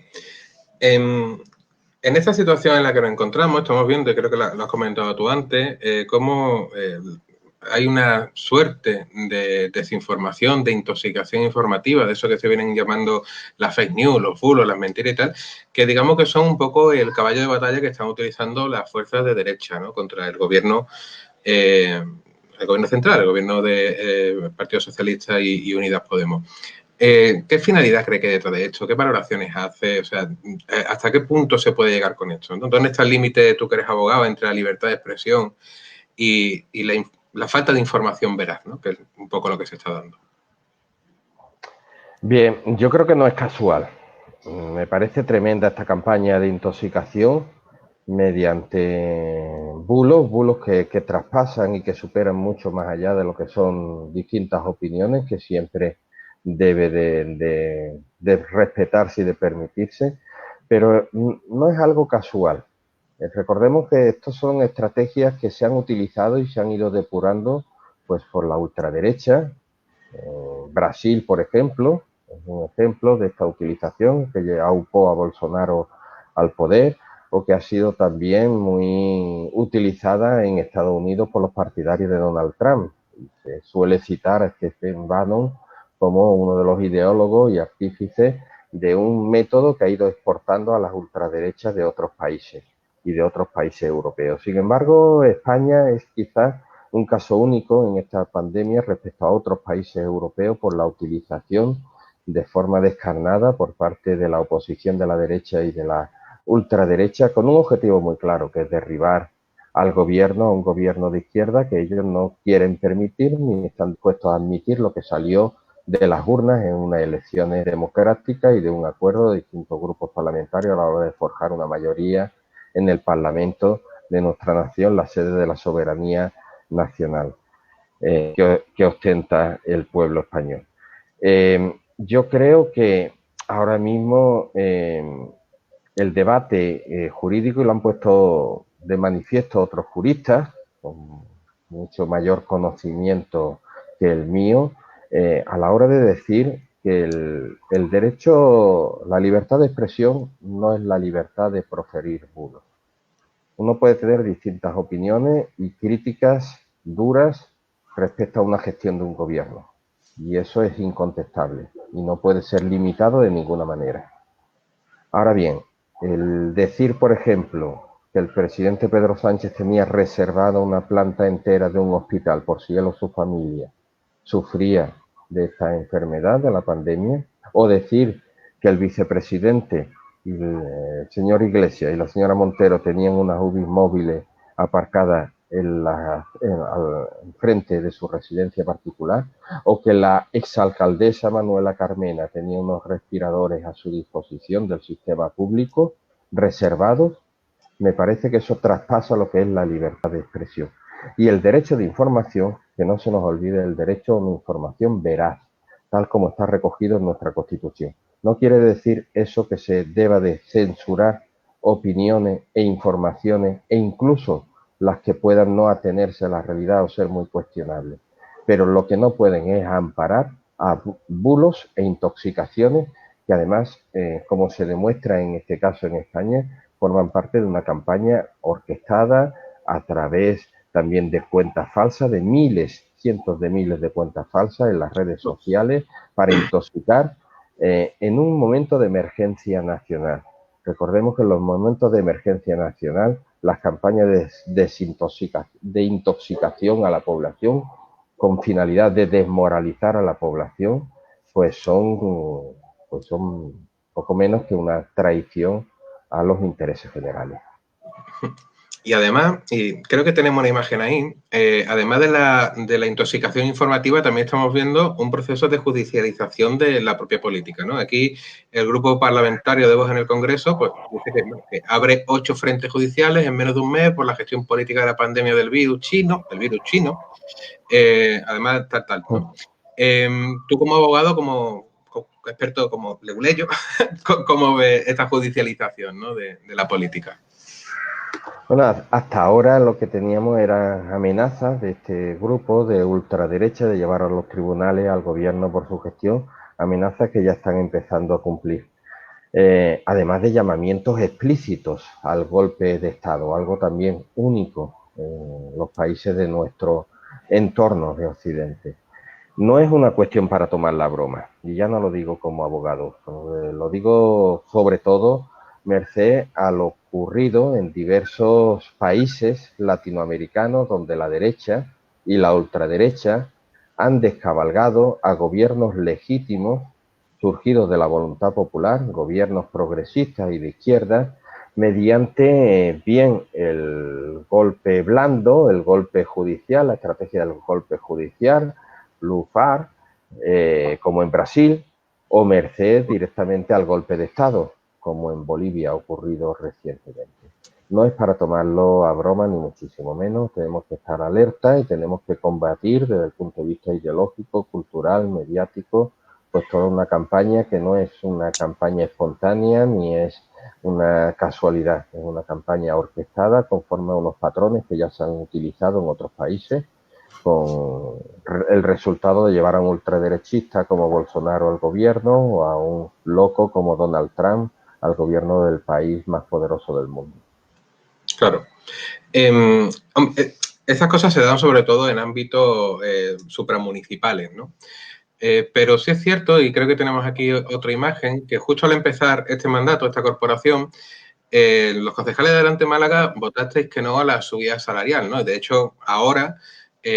Speaker 1: En esta situación en la que nos encontramos, estamos viendo, y creo que lo has comentado tú antes, cómo hay una suerte de desinformación, de intoxicación informativa, de eso que se vienen llamando las fake news, los bulos, las mentiras y tal, que digamos que son un poco el caballo de batalla que están utilizando las fuerzas de derecha, ¿no?, contra el gobierno central, el gobierno de Partido Socialista y Unidas Podemos. ¿Qué finalidad cree que hay detrás de esto? ¿Qué valoraciones hace? O sea, ¿hasta qué punto se puede llegar con esto? ¿Dónde está el límite, tú que eres abogado, entre la libertad de expresión y la falta de información veraz, ¿no?, que es un poco lo que se está dando?
Speaker 2: Bien, yo creo que no es casual. Me parece tremenda esta campaña de intoxicación mediante bulos que traspasan y que superan mucho más allá de lo que son distintas opiniones que siempre debe de respetarse y de permitirse, pero no es algo casual. Recordemos que estas son estrategias que se han utilizado y se han ido depurando pues por la ultraderecha. Brasil, por ejemplo, es un ejemplo de esta utilización que aupó a Bolsonaro al poder, o que ha sido también muy utilizada en Estados Unidos por los partidarios de Donald Trump. Se suele citar a Stephen Bannon como uno de los ideólogos y artífices de un método que ha ido exportando a las ultraderechas de otros países y de otros países europeos. Sin embargo, España es quizás un caso único en esta pandemia respecto a otros países europeos por la utilización de forma descarnada por parte de la oposición de la derecha y de la ultraderecha con un objetivo muy claro, que es derribar al gobierno, a un gobierno de izquierda que ellos no quieren permitir ni están dispuestos a admitir lo que salió de las urnas en unas elecciones democráticas y de un acuerdo de distintos grupos parlamentarios a la hora de forjar una mayoría en el Parlamento de nuestra nación, la sede de la soberanía nacional que ostenta el pueblo español. Yo creo que ahora mismo el debate jurídico, y lo han puesto de manifiesto otros juristas con mucho mayor conocimiento que el mío, a la hora de decir que el derecho, la libertad de expresión no es la libertad de proferir bulos. Uno puede tener distintas opiniones y críticas duras respecto a una gestión de un gobierno. Y eso es incontestable y no puede ser limitado de ninguna manera. Ahora bien, el decir, por ejemplo, que el presidente Pedro Sánchez tenía reservada una planta entera de un hospital por si él o su familia sufría de esta enfermedad, de la pandemia, o decir que el vicepresidente y el señor Iglesias y la señora Montero tenían unas UBI móviles aparcadas al frente de su residencia particular, o que la exalcaldesa Manuela Carmena tenía unos respiradores a su disposición del sistema público reservados, me parece que eso traspasa lo que es la libertad de expresión. Y el derecho de información, que no se nos olvide, el derecho a una información veraz, tal como está recogido en nuestra Constitución. No quiere decir eso que se deba de censurar opiniones e informaciones, e incluso las que puedan no atenerse a la realidad o ser muy cuestionables. Pero lo que no pueden es amparar a bulos e intoxicaciones que además, como se demuestra en este caso en España, forman parte de una campaña orquestada a través también de cuentas falsas, de miles, cientos de miles de cuentas falsas en las redes sociales para intoxicar en un momento de emergencia nacional. Recordemos que en los momentos de emergencia nacional las campañas de intoxicación a la población con finalidad de desmoralizar a la población, pues son poco menos que una traición a los intereses generales.
Speaker 1: Y además, y creo que tenemos una imagen ahí, además de la intoxicación informativa, también estamos viendo un proceso de judicialización de la propia política, ¿no? Aquí el grupo parlamentario de Vox en el Congreso pues dice que abre 8 frentes judiciales en menos de un mes por la gestión política de la pandemia del virus chino, además tal, ¿no? Tú como abogado, como experto, como leguleyo, ¿cómo ves esta judicialización, ¿no?, de la política?
Speaker 2: Bueno, hasta ahora lo que teníamos eran amenazas de este grupo de ultraderecha de llevar a los tribunales al gobierno por su gestión, amenazas que ya están empezando a cumplir. Además de llamamientos explícitos al golpe de Estado, algo también único en los países de nuestro entorno de Occidente. No es una cuestión para tomar la broma, y ya no lo digo como abogado, lo digo sobre todo merced a lo ocurrido en diversos países latinoamericanos donde la derecha y la ultraderecha han descabalgado a gobiernos legítimos surgidos de la voluntad popular, gobiernos progresistas y de izquierda, mediante bien el golpe blando, el golpe judicial, la estrategia del golpe judicial, lufar, como en Brasil, o merced directamente al golpe de Estado, como en Bolivia ha ocurrido recientemente. No es para tomarlo a broma, ni muchísimo menos. Tenemos que estar alerta y tenemos que combatir desde el punto de vista ideológico, cultural, mediático, pues toda una campaña que no es una campaña espontánea ni es una casualidad, es una campaña orquestada conforme a unos patrones que ya se han utilizado en otros países con el resultado de llevar a un ultraderechista como Bolsonaro al gobierno o a un loco como Donald Trump al gobierno del país más poderoso del mundo.
Speaker 1: Claro. Eh, Estas cosas se dan sobre todo en ámbitos supramunicipales, ¿no? Pero sí es cierto, y creo que tenemos aquí otra imagen, que justo al empezar este mandato, esta corporación, los concejales de Adelante Málaga votasteis que no a la subida salarial, ¿no? De hecho, ahora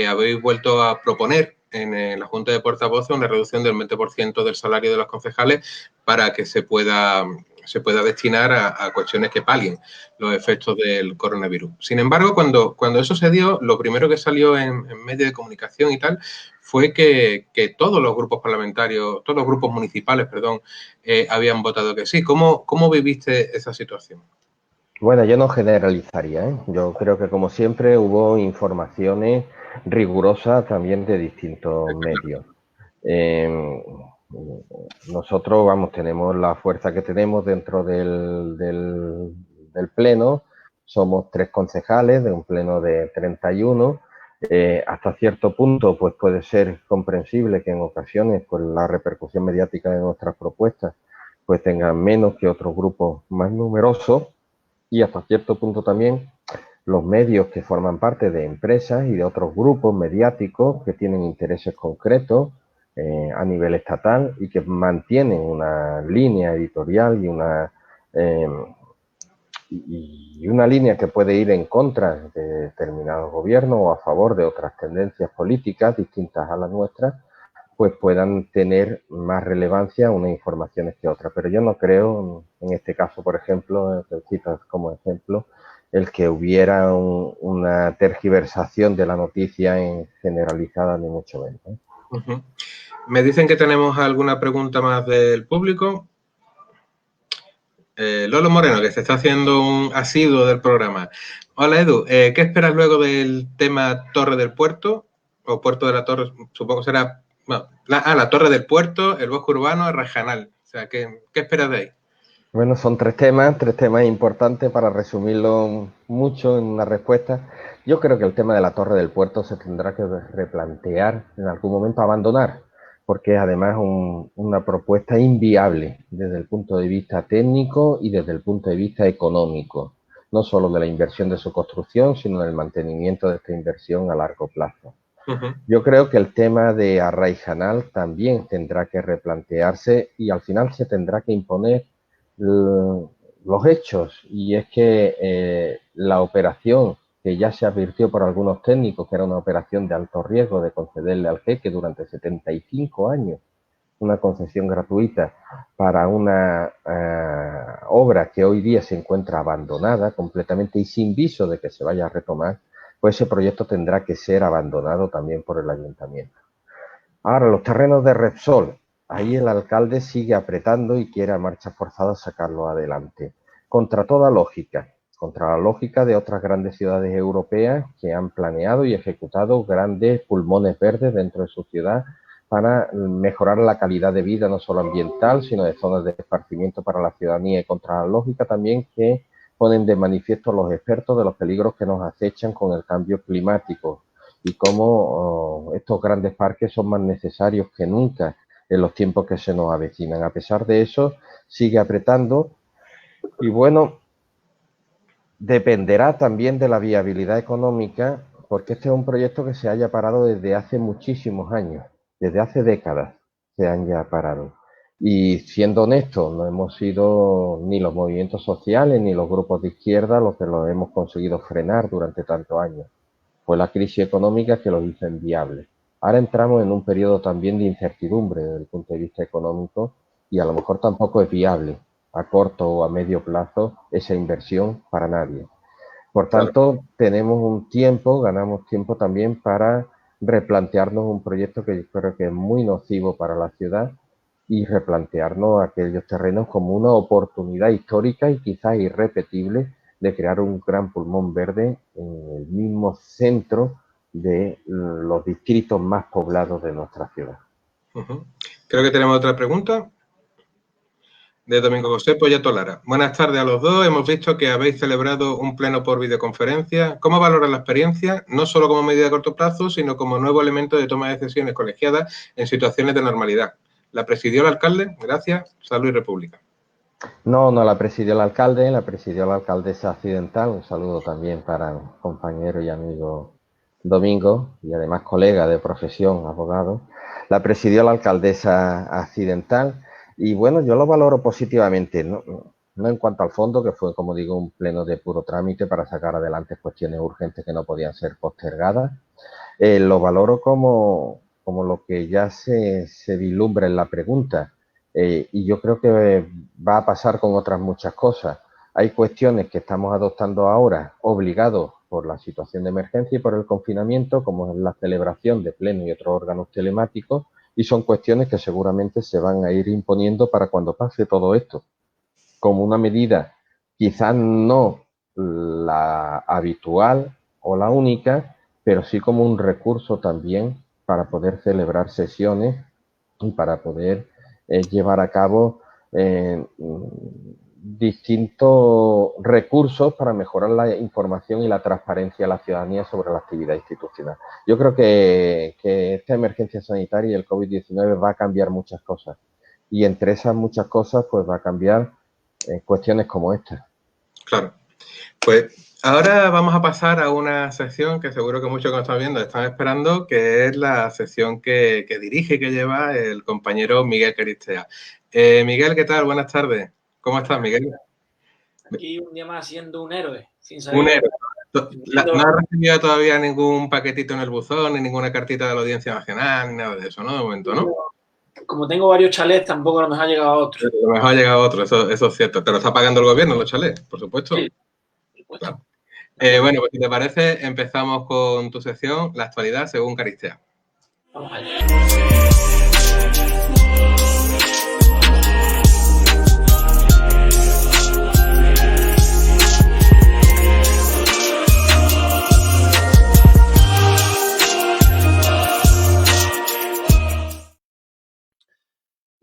Speaker 1: habéis vuelto a proponer en la Junta de Portavoces una reducción del 20% del salario de los concejales para que se pueda destinar a cuestiones que palien los efectos del coronavirus. Sin embargo, cuando eso se dio, lo primero que salió en medios de comunicación y tal fue que todos los grupos parlamentarios, todos los grupos municipales, perdón, habían votado que sí. ¿Cómo viviste esa situación?
Speaker 2: Bueno, yo no generalizaría, ¿eh? Yo creo que como siempre hubo informaciones rigurosas también de distintos medios. Eh, Nosotros, vamos, tenemos la fuerza que tenemos dentro del pleno. Somos 3 concejales de un pleno de 31. Hasta cierto punto, pues puede ser comprensible que en ocasiones, por la repercusión mediática de nuestras propuestas, pues tengan menos que otros grupos más numerosos. Y hasta cierto punto también los medios que forman parte de empresas y de otros grupos mediáticos que tienen intereses concretos a nivel estatal y que mantienen una línea editorial y una línea que puede ir en contra de determinados gobiernos o a favor de otras tendencias políticas distintas a las nuestras, pues puedan tener más relevancia unas informaciones que otras. Pero yo no creo, en este caso, por ejemplo, que citas como ejemplo, el que hubiera una tergiversación de la noticia en generalizada, ni mucho menos.
Speaker 1: Uh-huh. Me dicen que tenemos alguna pregunta más del público. Lolo Moreno, que se está haciendo un asiduo del programa. Hola Edu, ¿qué esperas luego del tema Torre del Puerto? O Puerto de la Torre, supongo que será... Bueno, la Torre del Puerto, el bosque urbano, el regional. O sea, ¿qué esperas de ahí?
Speaker 2: Bueno, son tres temas importantes para resumirlo mucho en una respuesta. Yo creo que el tema de la Torre del Puerto se tendrá que replantear en algún momento, abandonar, porque es además una propuesta inviable desde el punto de vista técnico y desde el punto de vista económico, no solo de la inversión de su construcción, sino del mantenimiento de esta inversión a largo plazo.
Speaker 1: Uh-huh.
Speaker 2: Yo creo que el tema de Arraijanal también tendrá que replantearse y al final se tendrá que imponer los hechos, y es que la operación que ya se advirtió por algunos técnicos que era una operación de alto riesgo de concederle al jeque durante 75 años una concesión gratuita para una obra que hoy día se encuentra abandonada completamente y sin viso de que se vaya a retomar, pues ese proyecto tendrá que ser abandonado también por el ayuntamiento. Ahora, los terrenos de Repsol, ahí el alcalde sigue apretando y quiere a marcha forzada sacarlo adelante. Contra toda lógica, contra la lógica de otras grandes ciudades europeas que han planeado y ejecutado grandes pulmones verdes dentro de su ciudad para mejorar la calidad de vida, no solo ambiental, sino de zonas de esparcimiento para la ciudadanía, y contra la lógica también que ponen de manifiesto los expertos de los peligros que nos acechan con el cambio climático y cómo estos grandes parques son más necesarios que nunca en los tiempos que se nos avecinan. A pesar de eso, sigue apretando y bueno, dependerá también de la viabilidad económica, porque este es un proyecto que se haya parado desde hace muchísimos años, desde hace décadas se han ya parado. Y siendo honestos, no hemos sido ni los movimientos sociales ni los grupos de izquierda los que lo hemos conseguido frenar durante tantos años. Fue la crisis económica que lo hizo inviable. Ahora entramos en un periodo también de incertidumbre desde el punto de vista económico y a lo mejor tampoco es viable a corto o a medio plazo esa inversión para nadie. Por tanto, tenemos un tiempo, ganamos tiempo también para replantearnos un proyecto que yo creo que es muy nocivo para la ciudad y replantearnos aquellos terrenos como una oportunidad histórica y quizás irrepetible de crear un gran pulmón verde en el mismo centro de los distritos más poblados de nuestra ciudad.
Speaker 1: Creo que tenemos otra pregunta de Domingo José Pollato Lara. Buenas tardes a los dos. Hemos visto que habéis celebrado un pleno por videoconferencia. ¿Cómo valoran la experiencia, no solo como medida a corto plazo, sino como nuevo elemento de toma de decisiones colegiadas en situaciones de normalidad? ¿La presidió el alcalde? Gracias. Salud y República.
Speaker 2: No, no la presidió el alcalde, la presidió la alcaldesa accidental. Un saludo también para el compañero y amigo Domingo, y además colega de profesión, abogado. La presidió la alcaldesa accidental. Y bueno, yo lo valoro positivamente, no en cuanto al fondo, que fue, como digo, un pleno de puro trámite para sacar adelante cuestiones urgentes que no podían ser postergadas. Lo valoro como lo que ya se vislumbra en la pregunta. Y yo creo que va a pasar con otras muchas cosas. Hay cuestiones que estamos adoptando ahora, obligados por la situación de emergencia y por el confinamiento, como es la celebración de pleno y otros órganos telemáticos, y son cuestiones que seguramente se van a ir imponiendo para cuando pase todo esto, como una medida quizás no la habitual o la única, pero sí como un recurso también para poder celebrar sesiones y para poder llevar a cabo distintos recursos para mejorar la información y la transparencia a la ciudadanía sobre la actividad institucional. Yo creo que esta emergencia sanitaria y el COVID-19 va a cambiar muchas cosas. Y entre esas muchas cosas, pues va a cambiar cuestiones como esta.
Speaker 1: Claro. Pues ahora vamos a pasar a una sección que seguro que muchos que nos están viendo están esperando, que es la sección que dirige y que lleva el compañero Miguel Caristea. Miguel, ¿qué tal? Buenas tardes. ¿Cómo estás, Miguel?
Speaker 3: Aquí un día más siendo un héroe, sin saber.
Speaker 1: Un héroe. No has recibido todavía ningún paquetito en el buzón, ni ninguna cartita de la Audiencia Nacional, ni nada de eso, ¿no? De momento, ¿no?
Speaker 3: Como tengo varios chalets, tampoco a lo mejor ha llegado otro.
Speaker 1: A lo mejor ha llegado otro, eso es cierto. ¿Te lo está pagando el gobierno los chalets, por supuesto?
Speaker 3: Sí.
Speaker 1: Claro. Bueno, pues si te parece, empezamos con tu sección, la actualidad según Caristea.
Speaker 3: Vamos allá.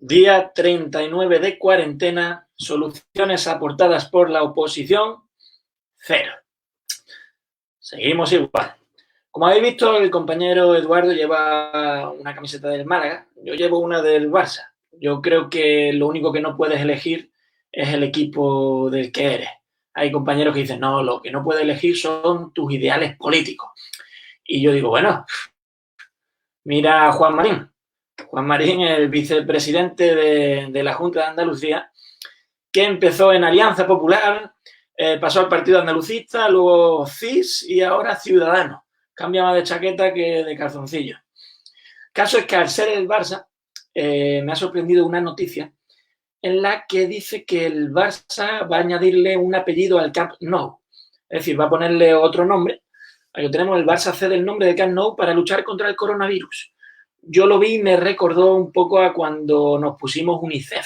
Speaker 3: Día 39 de cuarentena, soluciones aportadas por la oposición, 0. Seguimos igual. Como habéis visto, el compañero Eduardo lleva una camiseta del Málaga, yo llevo una del Barça. Yo creo que lo único que no puedes elegir es el equipo del que eres. Hay compañeros que dicen, no, lo que no puedes elegir son tus ideales políticos. Y yo digo, bueno, mira a Juan Marín. Juan Marín, el vicepresidente de la Junta de Andalucía, que empezó en Alianza Popular, pasó al Partido Andalucista, luego CIS y ahora Ciudadanos. Cambia más de chaqueta que de calzoncillo. Caso es que al ser el Barça, me ha sorprendido una noticia en la que dice que el Barça va a añadirle un apellido al Camp Nou. Es decir, va a ponerle otro nombre. Ahí lo tenemos, el Barça cede el nombre de Camp Nou para luchar contra el coronavirus. Yo lo vi y me recordó un poco a cuando nos pusimos UNICEF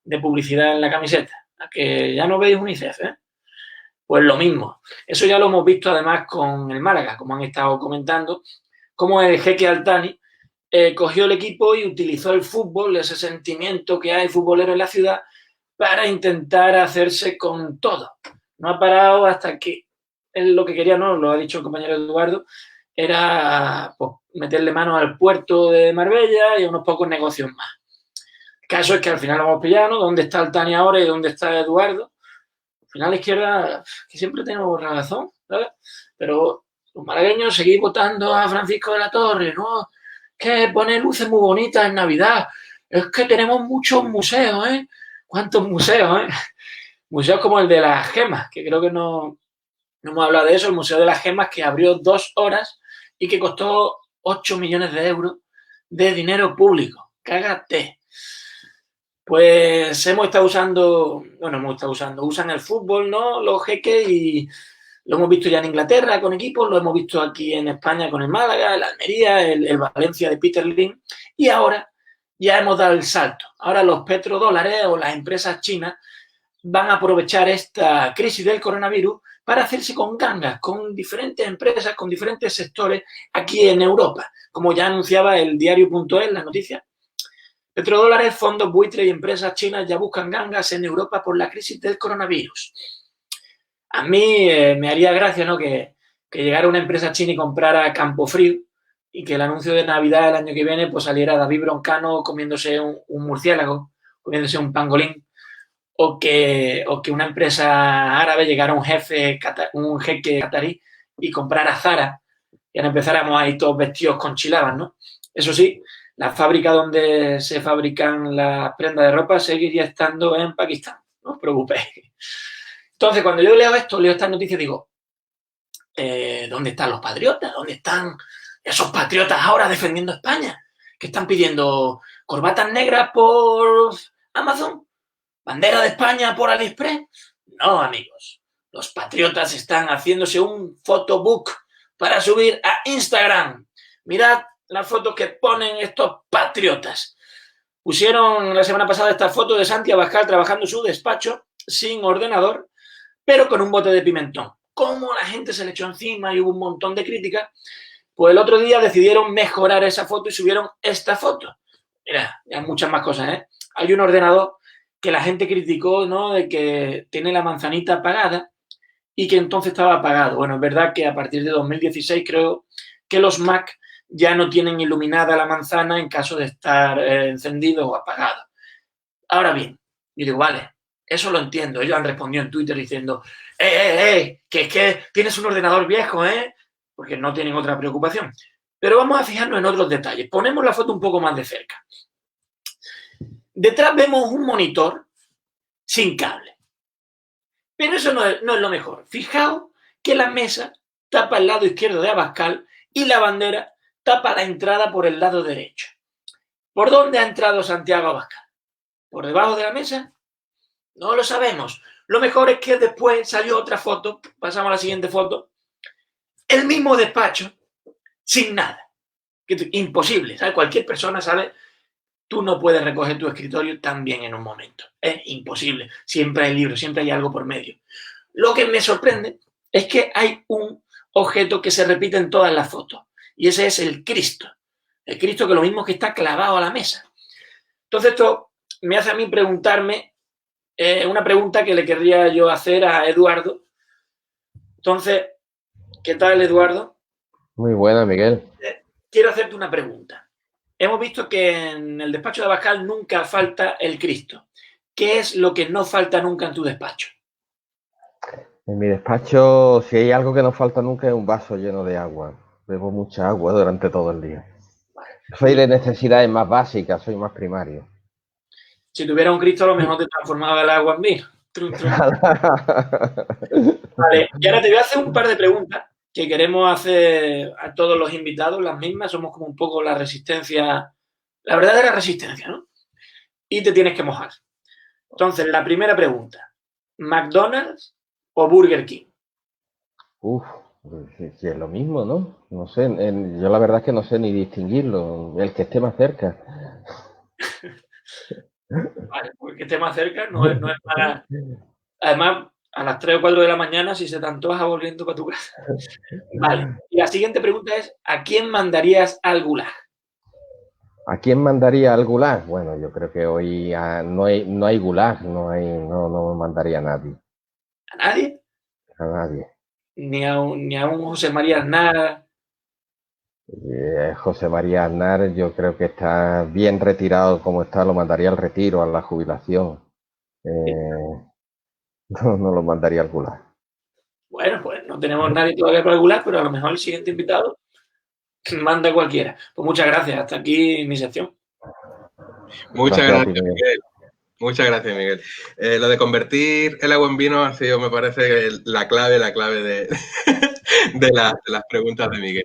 Speaker 3: de publicidad en la camiseta. ¿A que ya no veis UNICEF, eh? Pues lo mismo. Eso ya lo hemos visto además con el Málaga, como han estado comentando, como el Jeque Altani cogió el equipo y utilizó el fútbol, ese sentimiento que hay futbolero en la ciudad, para intentar hacerse con todo. No ha parado hasta que él lo que quería, no, lo ha dicho el compañero Eduardo, era pues, meterle mano al puerto de Marbella y a unos pocos negocios más. El caso es que al final lo hemos pillado, ¿no? ¿Dónde está el Tani ahora y dónde está Eduardo? Al final la izquierda, que siempre tenemos razón, ¿sabes? Pero los malagueños seguís votando a Francisco de la Torre, ¿no? Que pone luces muy bonitas en Navidad. Es que tenemos muchos museos, ¿eh? ¿Cuántos museos, eh? Museos como el de las gemas, que creo que no hemos hablado de eso, el Museo de las Gemas, que abrió 2 horas y que costó 8 millones de euros de dinero público. Cágate. Pues usan el fútbol, ¿no? Los jeques, y lo hemos visto ya en Inglaterra con equipos, lo hemos visto aquí en España con el Málaga, el Almería, el Valencia de Peter Lim, y ahora ya hemos dado el salto. Ahora los petrodólares o las empresas chinas van a aprovechar esta crisis del coronavirus para hacerse con gangas, con diferentes empresas, con diferentes sectores aquí en Europa. Como ya anunciaba el diario.es, las noticias, petrodólares, fondos buitre y empresas chinas ya buscan gangas en Europa por la crisis del coronavirus. A mí me haría gracia, ¿no?, que llegara una empresa china y comprara Campofrío y que el anuncio de Navidad el año que viene pues saliera David Broncano comiéndose un murciélago, comiéndose un pangolín, o que una empresa árabe llegara un jeque catarí y comprara Zara y ahora empezáramos ahí todos vestidos con chilabas, ¿no? Eso sí, la fábrica donde se fabrican las prendas de ropa seguiría estando en Pakistán, no os preocupéis. Entonces, cuando yo leo estas noticias, digo, ¿dónde están los patriotas? ¿Dónde están esos patriotas ahora defendiendo España? ¿Que están pidiendo corbatas negras por Amazon? ¿Bandera de España por AliExpress? No, amigos. Los patriotas están haciéndose un photobook para subir a Instagram. Mirad las fotos que ponen estos patriotas. Pusieron la semana pasada esta foto de Santi Abascal trabajando en su despacho sin ordenador, pero con un bote de pimentón. Como la gente se le echó encima y hubo un montón de críticas, pues el otro día decidieron mejorar esa foto y subieron esta foto. Mira, hay muchas más cosas, ¿eh? Hay un ordenador que la gente criticó, ¿no?, de que tiene la manzanita apagada y que entonces estaba apagado. Bueno, es verdad que a partir de 2016 creo que los Mac ya no tienen iluminada la manzana en caso de estar encendido o apagado. Ahora bien, yo digo, vale, eso lo entiendo. Ellos han respondido en Twitter diciendo, que es que tienes un ordenador viejo, porque no tienen otra preocupación. Pero vamos a fijarnos en otros detalles. Ponemos la foto un poco más de cerca. Detrás vemos un monitor sin cable. Pero eso no es lo mejor. Fijaos que la mesa tapa el lado izquierdo de Abascal y la bandera tapa la entrada por el lado derecho. ¿Por dónde ha entrado Santiago Abascal? ¿Por debajo de la mesa? No lo sabemos. Lo mejor es que después salió otra foto, pasamos a la siguiente foto, el mismo despacho, sin nada. Imposible, ¿sabes? Cualquier persona sabe, tú no puedes recoger tu escritorio también en un momento. Es imposible. Siempre hay libros, siempre hay algo por medio. Lo que me sorprende es que hay un objeto que se repite en todas las fotos, y ese es el Cristo. El Cristo, que lo mismo que está clavado a la mesa. Entonces esto me hace a mí preguntarme una pregunta que le querría yo hacer a Eduardo. Entonces, ¿qué tal, Eduardo?
Speaker 2: Muy buena, Miguel.
Speaker 3: Quiero hacerte una pregunta. Hemos visto que en el despacho de Abascal nunca falta el Cristo. ¿Qué es lo que no falta nunca en tu despacho?
Speaker 2: En mi despacho, si hay algo que no falta nunca, es un vaso lleno de agua. Bebo mucha agua durante todo el día. Soy de necesidades más básicas, soy más primario.
Speaker 3: Si tuviera un Cristo, a lo mejor te transformaba el agua en vino. Vale, y ahora te voy a hacer un par de preguntas que queremos hacer a todos los invitados, las mismas. Somos como un poco la resistencia, la verdadera resistencia, ¿no? Y te tienes que mojar. Entonces, la primera pregunta, ¿McDonald's o Burger King?
Speaker 2: Si es lo mismo, ¿no? No sé, yo la verdad es que no sé ni distinguirlo, el que esté más cerca.
Speaker 3: Vale, pues el que esté más cerca no es para... Además, a las 3 o 4 de la mañana, si se te antoja volviendo para tu casa. Vale, y la siguiente pregunta es, ¿a quién mandarías al gulag?
Speaker 2: ¿A quién mandaría al gulag? Bueno, yo creo que hoy no hay gulag, no mandaría a nadie.
Speaker 3: ¿A nadie?
Speaker 2: a nadie.
Speaker 3: Ni a un José María Aznar.
Speaker 2: José María Aznar yo creo que está bien retirado como está, lo mandaría al retiro, a la jubilación. No lo mandaría al gulag.
Speaker 3: Bueno, pues no tenemos nadie todavía para el gulag, pero a lo mejor el siguiente invitado manda cualquiera. Pues muchas gracias. Hasta aquí mi sección.
Speaker 1: Muchas gracias, Miguel. Muchas gracias, Miguel. Lo de convertir el agua en vino ha sido, me parece, la clave de las preguntas de Miguel.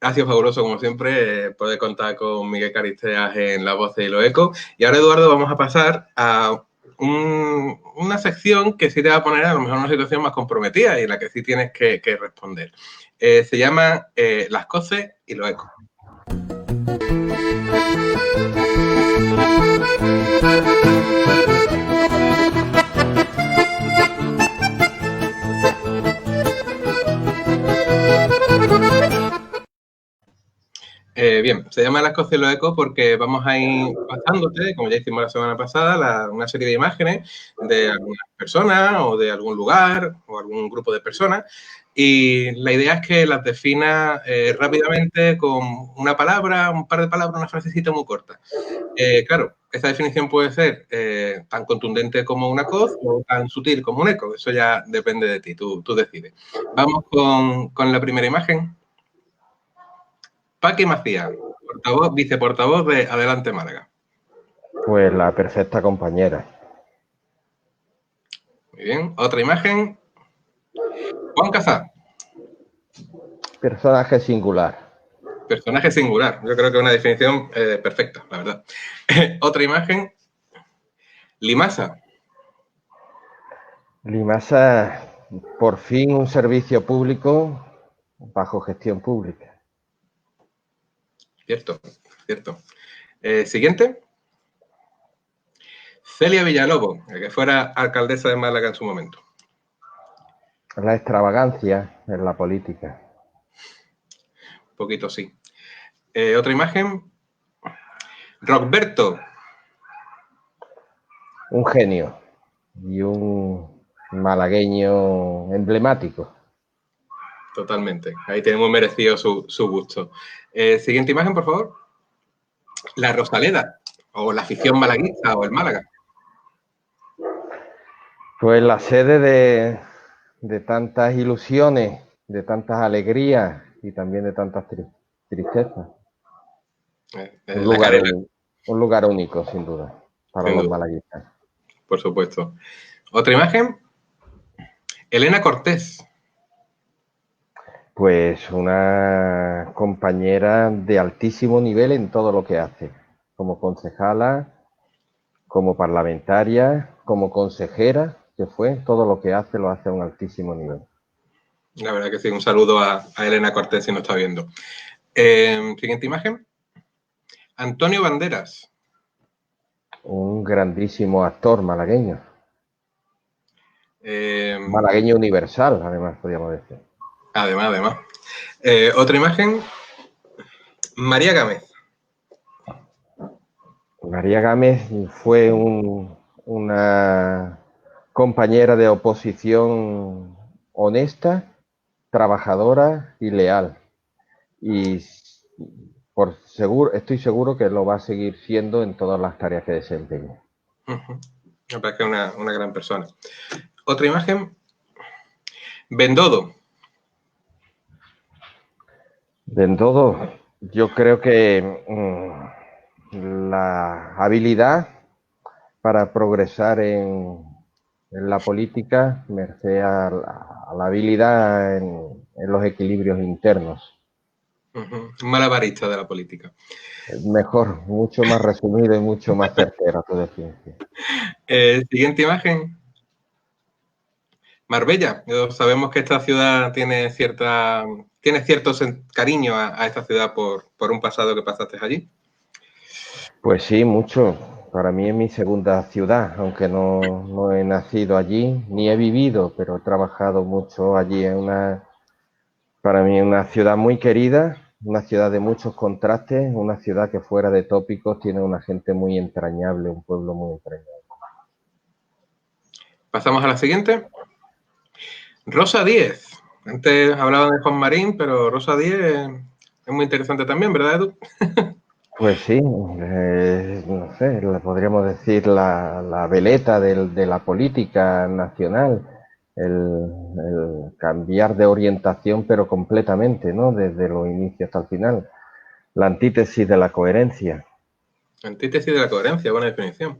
Speaker 1: Ha sido fabuloso, como siempre, poder contar con Miguel Caristeas en La Voz y los Ecos. Y ahora, Eduardo, vamos a pasar a una sección que sí te va a poner a lo mejor en una situación más comprometida y en la que sí tienes que responder. Se llama Las Coces y los Ecos. Bien, se llama Las Coces y los Ecos porque vamos a ir pasándote, como ya hicimos la semana pasada, una serie de imágenes de algunas personas o de algún lugar o algún grupo de personas, y la idea es que las definas rápidamente con una palabra, un par de palabras, una frasecita muy corta. Claro, esta definición puede ser tan contundente como una coz o tan sutil como un eco. Eso ya depende de ti, tú decides. Vamos con la primera imagen. Paqui Macías, viceportavoz de Adelante Málaga.
Speaker 2: Pues la perfecta compañera.
Speaker 1: Muy bien. Otra imagen. Juan Casá.
Speaker 2: Personaje singular.
Speaker 1: Personaje singular. Yo creo que es una definición perfecta, la verdad. Otra imagen. Limasa.
Speaker 2: Limasa, por fin un servicio público bajo gestión pública.
Speaker 1: Cierto. Siguiente. Celia Villalobos, que fuera alcaldesa de Málaga en su momento.
Speaker 2: La extravagancia en la política.
Speaker 1: Un poquito sí. Otra imagen. Rockberto.
Speaker 2: Un genio y un malagueño emblemático.
Speaker 1: Totalmente. Ahí tenemos merecido su gusto. Siguiente imagen, por favor. La Rosaleda, o la afición malaguista, o el Málaga.
Speaker 2: Pues la sede de tantas ilusiones, de tantas alegrías y también de tantas tristezas. Un lugar único, sin duda, para los malaguistas.
Speaker 1: Por supuesto. Otra imagen. Elena Cortés.
Speaker 2: Pues una compañera de altísimo nivel en todo lo que hace, como concejala, como parlamentaria, como consejera, que fue, todo lo que hace lo hace a un altísimo nivel.
Speaker 1: La verdad que sí, un saludo a Elena Cortés si nos está viendo. Siguiente imagen. Antonio Banderas.
Speaker 2: Un grandísimo actor malagueño. Malagueño universal, además, podríamos decir.
Speaker 1: Además. Otra imagen. María Gámez.
Speaker 2: María Gámez fue una compañera de oposición honesta, trabajadora y leal. Y estoy seguro que lo va a seguir siendo en todas las tareas que desempeñe.
Speaker 1: Me parece una gran persona. Otra imagen. Bendodo.
Speaker 2: Bendodo, yo creo que la habilidad para progresar en la política merced a la habilidad en los equilibrios internos.
Speaker 1: Un malabarista de la política.
Speaker 2: Mejor, mucho más resumido y mucho más certero, tu definición.
Speaker 1: Siguiente imagen. Marbella. Sabemos que esta ciudad tiene cierto cariño a esta ciudad por un pasado que pasaste allí.
Speaker 2: Pues sí, mucho. Para mí es mi segunda ciudad, aunque no he nacido allí, ni he vivido, pero he trabajado mucho allí. Para mí es una ciudad muy querida, una ciudad de muchos contrastes, una ciudad que fuera de tópicos tiene una gente muy entrañable, un pueblo muy entrañable.
Speaker 1: Pasamos a la siguiente. Rosa Díez. Antes hablaban de Juan Marín, pero Rosa Díez es muy interesante también, ¿verdad, Edu?
Speaker 2: Pues sí, no sé, podríamos decir la veleta de la política nacional, el cambiar de orientación, pero completamente, ¿no? Desde los inicios hasta el final. La antítesis de la coherencia.
Speaker 1: Antítesis de la coherencia, buena definición.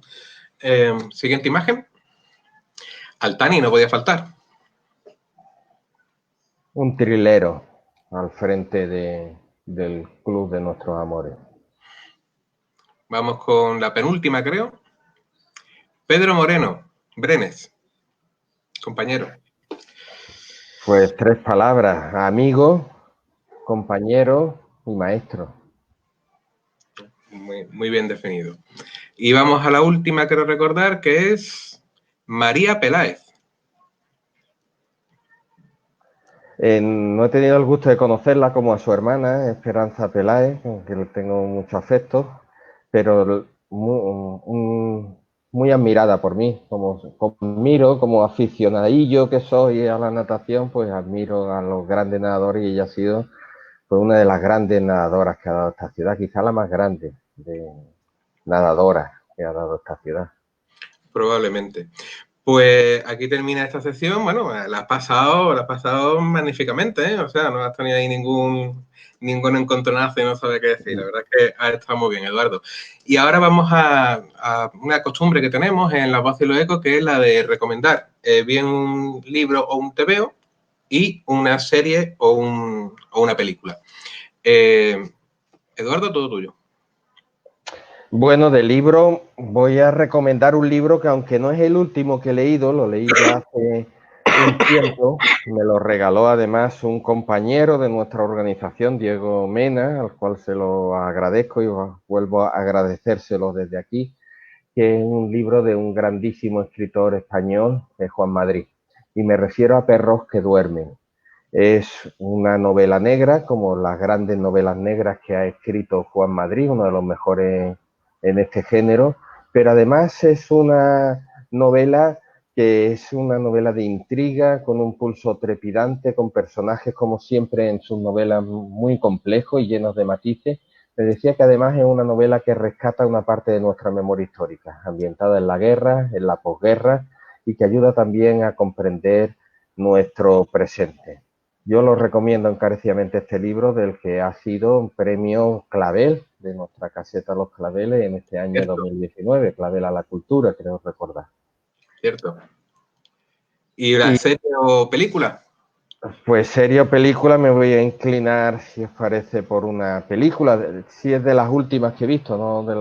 Speaker 1: Siguiente imagen. Altani no podía faltar.
Speaker 2: Un trilero al frente del club de nuestros amores.
Speaker 1: Vamos con la penúltima, creo. Pedro Moreno, Brenes, compañero.
Speaker 2: Pues 3 palabras: amigo, compañero y maestro.
Speaker 1: Muy bien definido. Y vamos a la última, quiero recordar, que es María Peláez.
Speaker 2: No he tenido el gusto de conocerla como a su hermana, Esperanza Peláez, con que le tengo mucho afecto, pero muy admirada por mí. Como admiro, como aficionadillo que soy a la natación, pues admiro a los grandes nadadores y ella ha sido pues, una de las grandes nadadoras que ha dado esta ciudad, quizá la más grande de nadadoras que ha dado esta ciudad.
Speaker 1: Probablemente. Pues aquí termina esta sesión. Bueno, la has pasado magníficamente, ¿eh? O sea, no has tenido ahí ningún encontronazo y no sabes qué decir. La verdad es que ha estado muy bien, Eduardo. Y ahora vamos a una costumbre que tenemos en La Voz y los Ecos, que es la de recomendar bien un libro o un tebeo y una serie o una película. Eduardo, todo tuyo.
Speaker 2: Bueno, de libro voy a recomendar un libro que, aunque no es el último que he leído, lo leí ya hace un tiempo. Me lo regaló además un compañero de nuestra organización, Diego Mena, al cual se lo agradezco y vuelvo a agradecérselo desde aquí, que es un libro de un grandísimo escritor español, Juan Madrid. Y me refiero a Perros que duermen. Es una novela negra, como las grandes novelas negras que ha escrito Juan Madrid, uno de los mejores en este género, pero además es una novela que es una novela de intriga, con un pulso trepidante, con personajes, como siempre en sus novelas, muy complejos y llenos de matices. Me decía que además es una novela que rescata una parte de nuestra memoria histórica, ambientada en la guerra, en la posguerra, y que ayuda también a comprender nuestro presente. Yo lo recomiendo encarecidamente, este libro, del que ha sido un premio Clavel de nuestra caseta Los Claveles en este año 2019, Clavel a la cultura, creo recordar.
Speaker 1: Cierto. ¿Y la serie o película?
Speaker 2: Pues serie o película, me voy a inclinar, si os parece, por una película. Si es de las últimas que he visto, ¿no?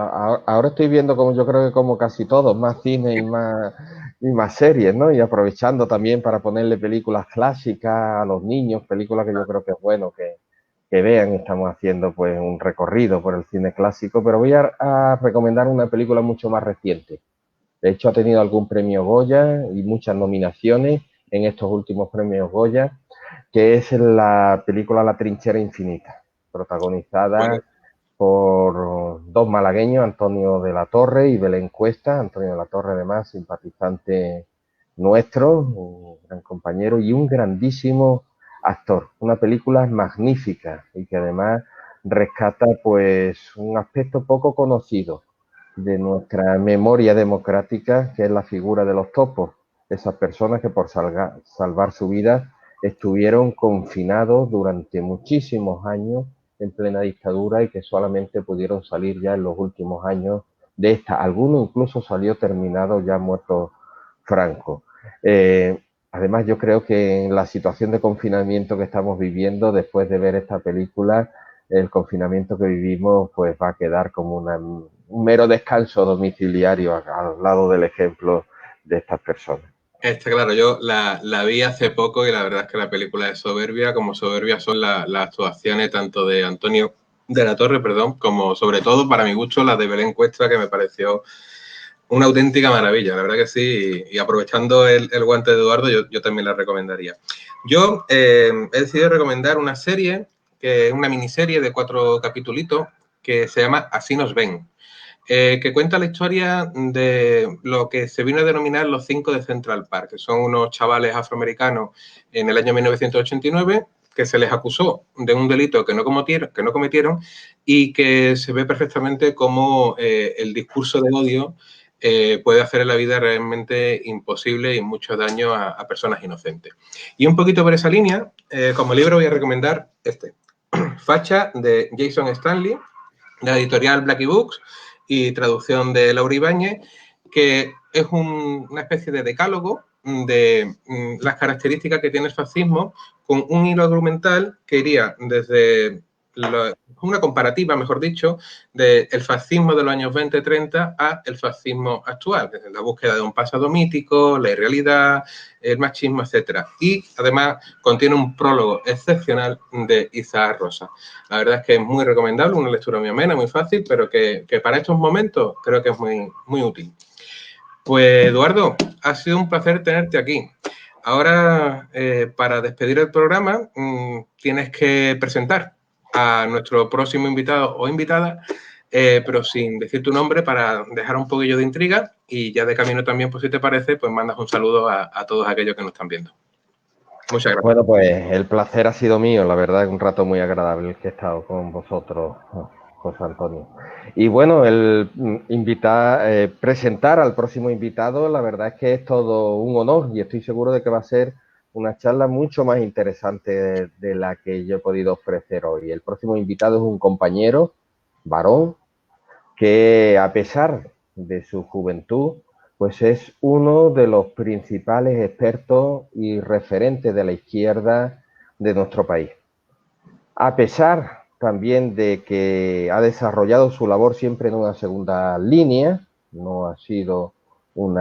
Speaker 2: Ahora estoy viendo, como yo creo que como casi todos, más cine y más series, ¿no? Y aprovechando también para ponerle películas clásicas a los niños, películas que yo creo que es bueno que vean. Estamos haciendo pues un recorrido por el cine clásico, pero voy a recomendar una película mucho más reciente. De hecho, ha tenido algún premio Goya y muchas nominaciones en estos últimos premios Goya, que es la película La Trinchera Infinita, protagonizada por 2 malagueños, Antonio de la Torre y Belén Cuesta. Antonio de la Torre, además, simpatizante nuestro, un gran compañero y un grandísimo actor. Una película magnífica y que además rescata pues un aspecto poco conocido de nuestra memoria democrática, que es la figura de los topos, esas personas que por salvar su vida estuvieron confinados durante muchísimos años en plena dictadura y que solamente pudieron salir ya en los últimos años de esta. Alguno incluso salió terminado, ya muerto Franco. Además, yo creo que en la situación de confinamiento que estamos viviendo, después de ver esta película, el confinamiento que vivimos pues va a quedar como un mero descanso domiciliario al lado del ejemplo de estas personas.
Speaker 1: Claro, yo la vi hace poco y la verdad es que la película es soberbia, como soberbias son las actuaciones tanto de Antonio de la Torre, como sobre todo, para mi gusto, la de Belén Cuesta, que me pareció una auténtica maravilla, la verdad que sí, y aprovechando el guante de Eduardo, yo también la recomendaría. Yo he decidido recomendar una serie, que es una miniserie de 4 capítulos, que se llama Así nos ven, que cuenta la historia de lo que se vino a denominar los 5 de Central Park, que son unos chavales afroamericanos en el año 1989 que se les acusó de un delito que no cometieron y que se ve perfectamente cómo el discurso de odio puede hacer en la vida realmente imposible y mucho daño a personas inocentes. Y un poquito por esa línea, como libro voy a recomendar este, Facha, de Jason Stanley, de la editorial Blackie Books y traducción de Laura Ibáñez, que es una especie de decálogo de las características que tiene el fascismo, con un hilo argumental que iría desde una comparativa, mejor dicho, del fascismo de los años 20-30 a el fascismo actual, desde la búsqueda de un pasado mítico, la irrealidad, el machismo, etcétera. Y además contiene un prólogo excepcional de Isaac Rosa. La verdad es que es muy recomendable, una lectura muy amena, muy fácil, pero que para estos momentos creo que es muy, muy útil. Pues, Eduardo, ha sido un placer tenerte aquí. Ahora, para despedir el programa, tienes que presentar a nuestro próximo invitado o invitada, pero sin decir tu nombre para dejar un poquillo de intriga y ya de camino también, pues si te parece, pues mandas un saludo a todos aquellos que nos están viendo. Muchas gracias.
Speaker 2: Bueno, pues el placer ha sido mío, la verdad es un rato muy agradable el que he estado con vosotros, José Antonio. Y bueno, presentar al próximo invitado, la verdad es que es todo un honor y estoy seguro de que va a ser una charla mucho más interesante de la que yo he podido ofrecer hoy. El próximo invitado es un compañero, varón, que a pesar de su juventud, pues es uno de los principales expertos y referentes de la izquierda de nuestro país. A pesar también de que ha desarrollado su labor siempre en una segunda línea, no ha sido un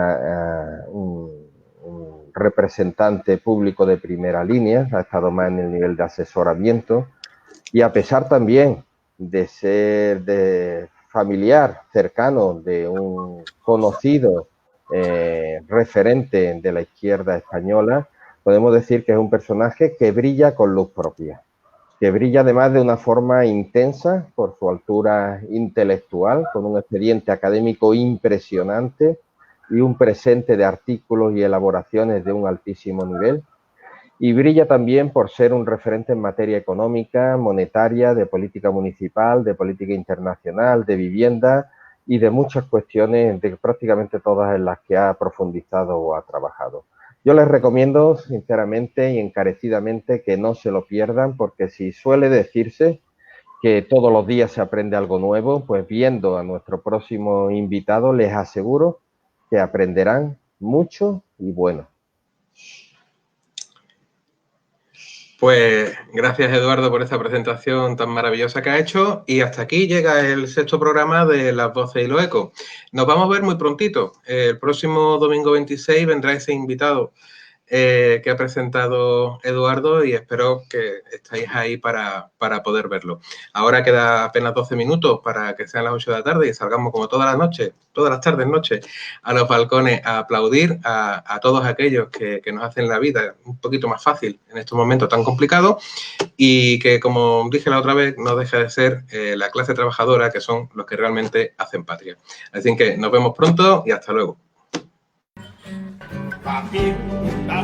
Speaker 2: representante público de primera línea, ha estado más en el nivel de asesoramiento, y a pesar también de ser familiar cercano de un conocido referente de la izquierda española, podemos decir que es un personaje que brilla con luz propia, que brilla además de una forma intensa por su altura intelectual, con un expediente académico impresionante y un presente de artículos y elaboraciones de un altísimo nivel. Y brilla también por ser un referente en materia económica, monetaria, de política municipal, de política internacional, de vivienda y de muchas cuestiones, de prácticamente todas en las que ha profundizado o ha trabajado. Yo les recomiendo sinceramente y encarecidamente que no se lo pierdan, porque si suele decirse que todos los días se aprende algo nuevo, pues viendo a nuestro próximo invitado les aseguro que aprenderán mucho y bueno.
Speaker 1: Pues gracias, Eduardo, por esta presentación tan maravillosa que ha hecho. Y hasta aquí llega el 6º programa de Las Voces y los Ecos. Nos vamos a ver muy prontito. El próximo domingo 26 vendrá ese invitado que ha presentado Eduardo y espero que estéis ahí para poder verlo. Ahora queda apenas 12 minutos para que sean las 8 de la tarde y salgamos como todas las tardes, noches, a los balcones a aplaudir a todos aquellos que nos hacen la vida un poquito más fácil en estos momentos tan complicados y que, como dije la otra vez, no deja de ser la clase trabajadora, que son los que realmente hacen patria. Así que nos vemos pronto y hasta luego. Papi, la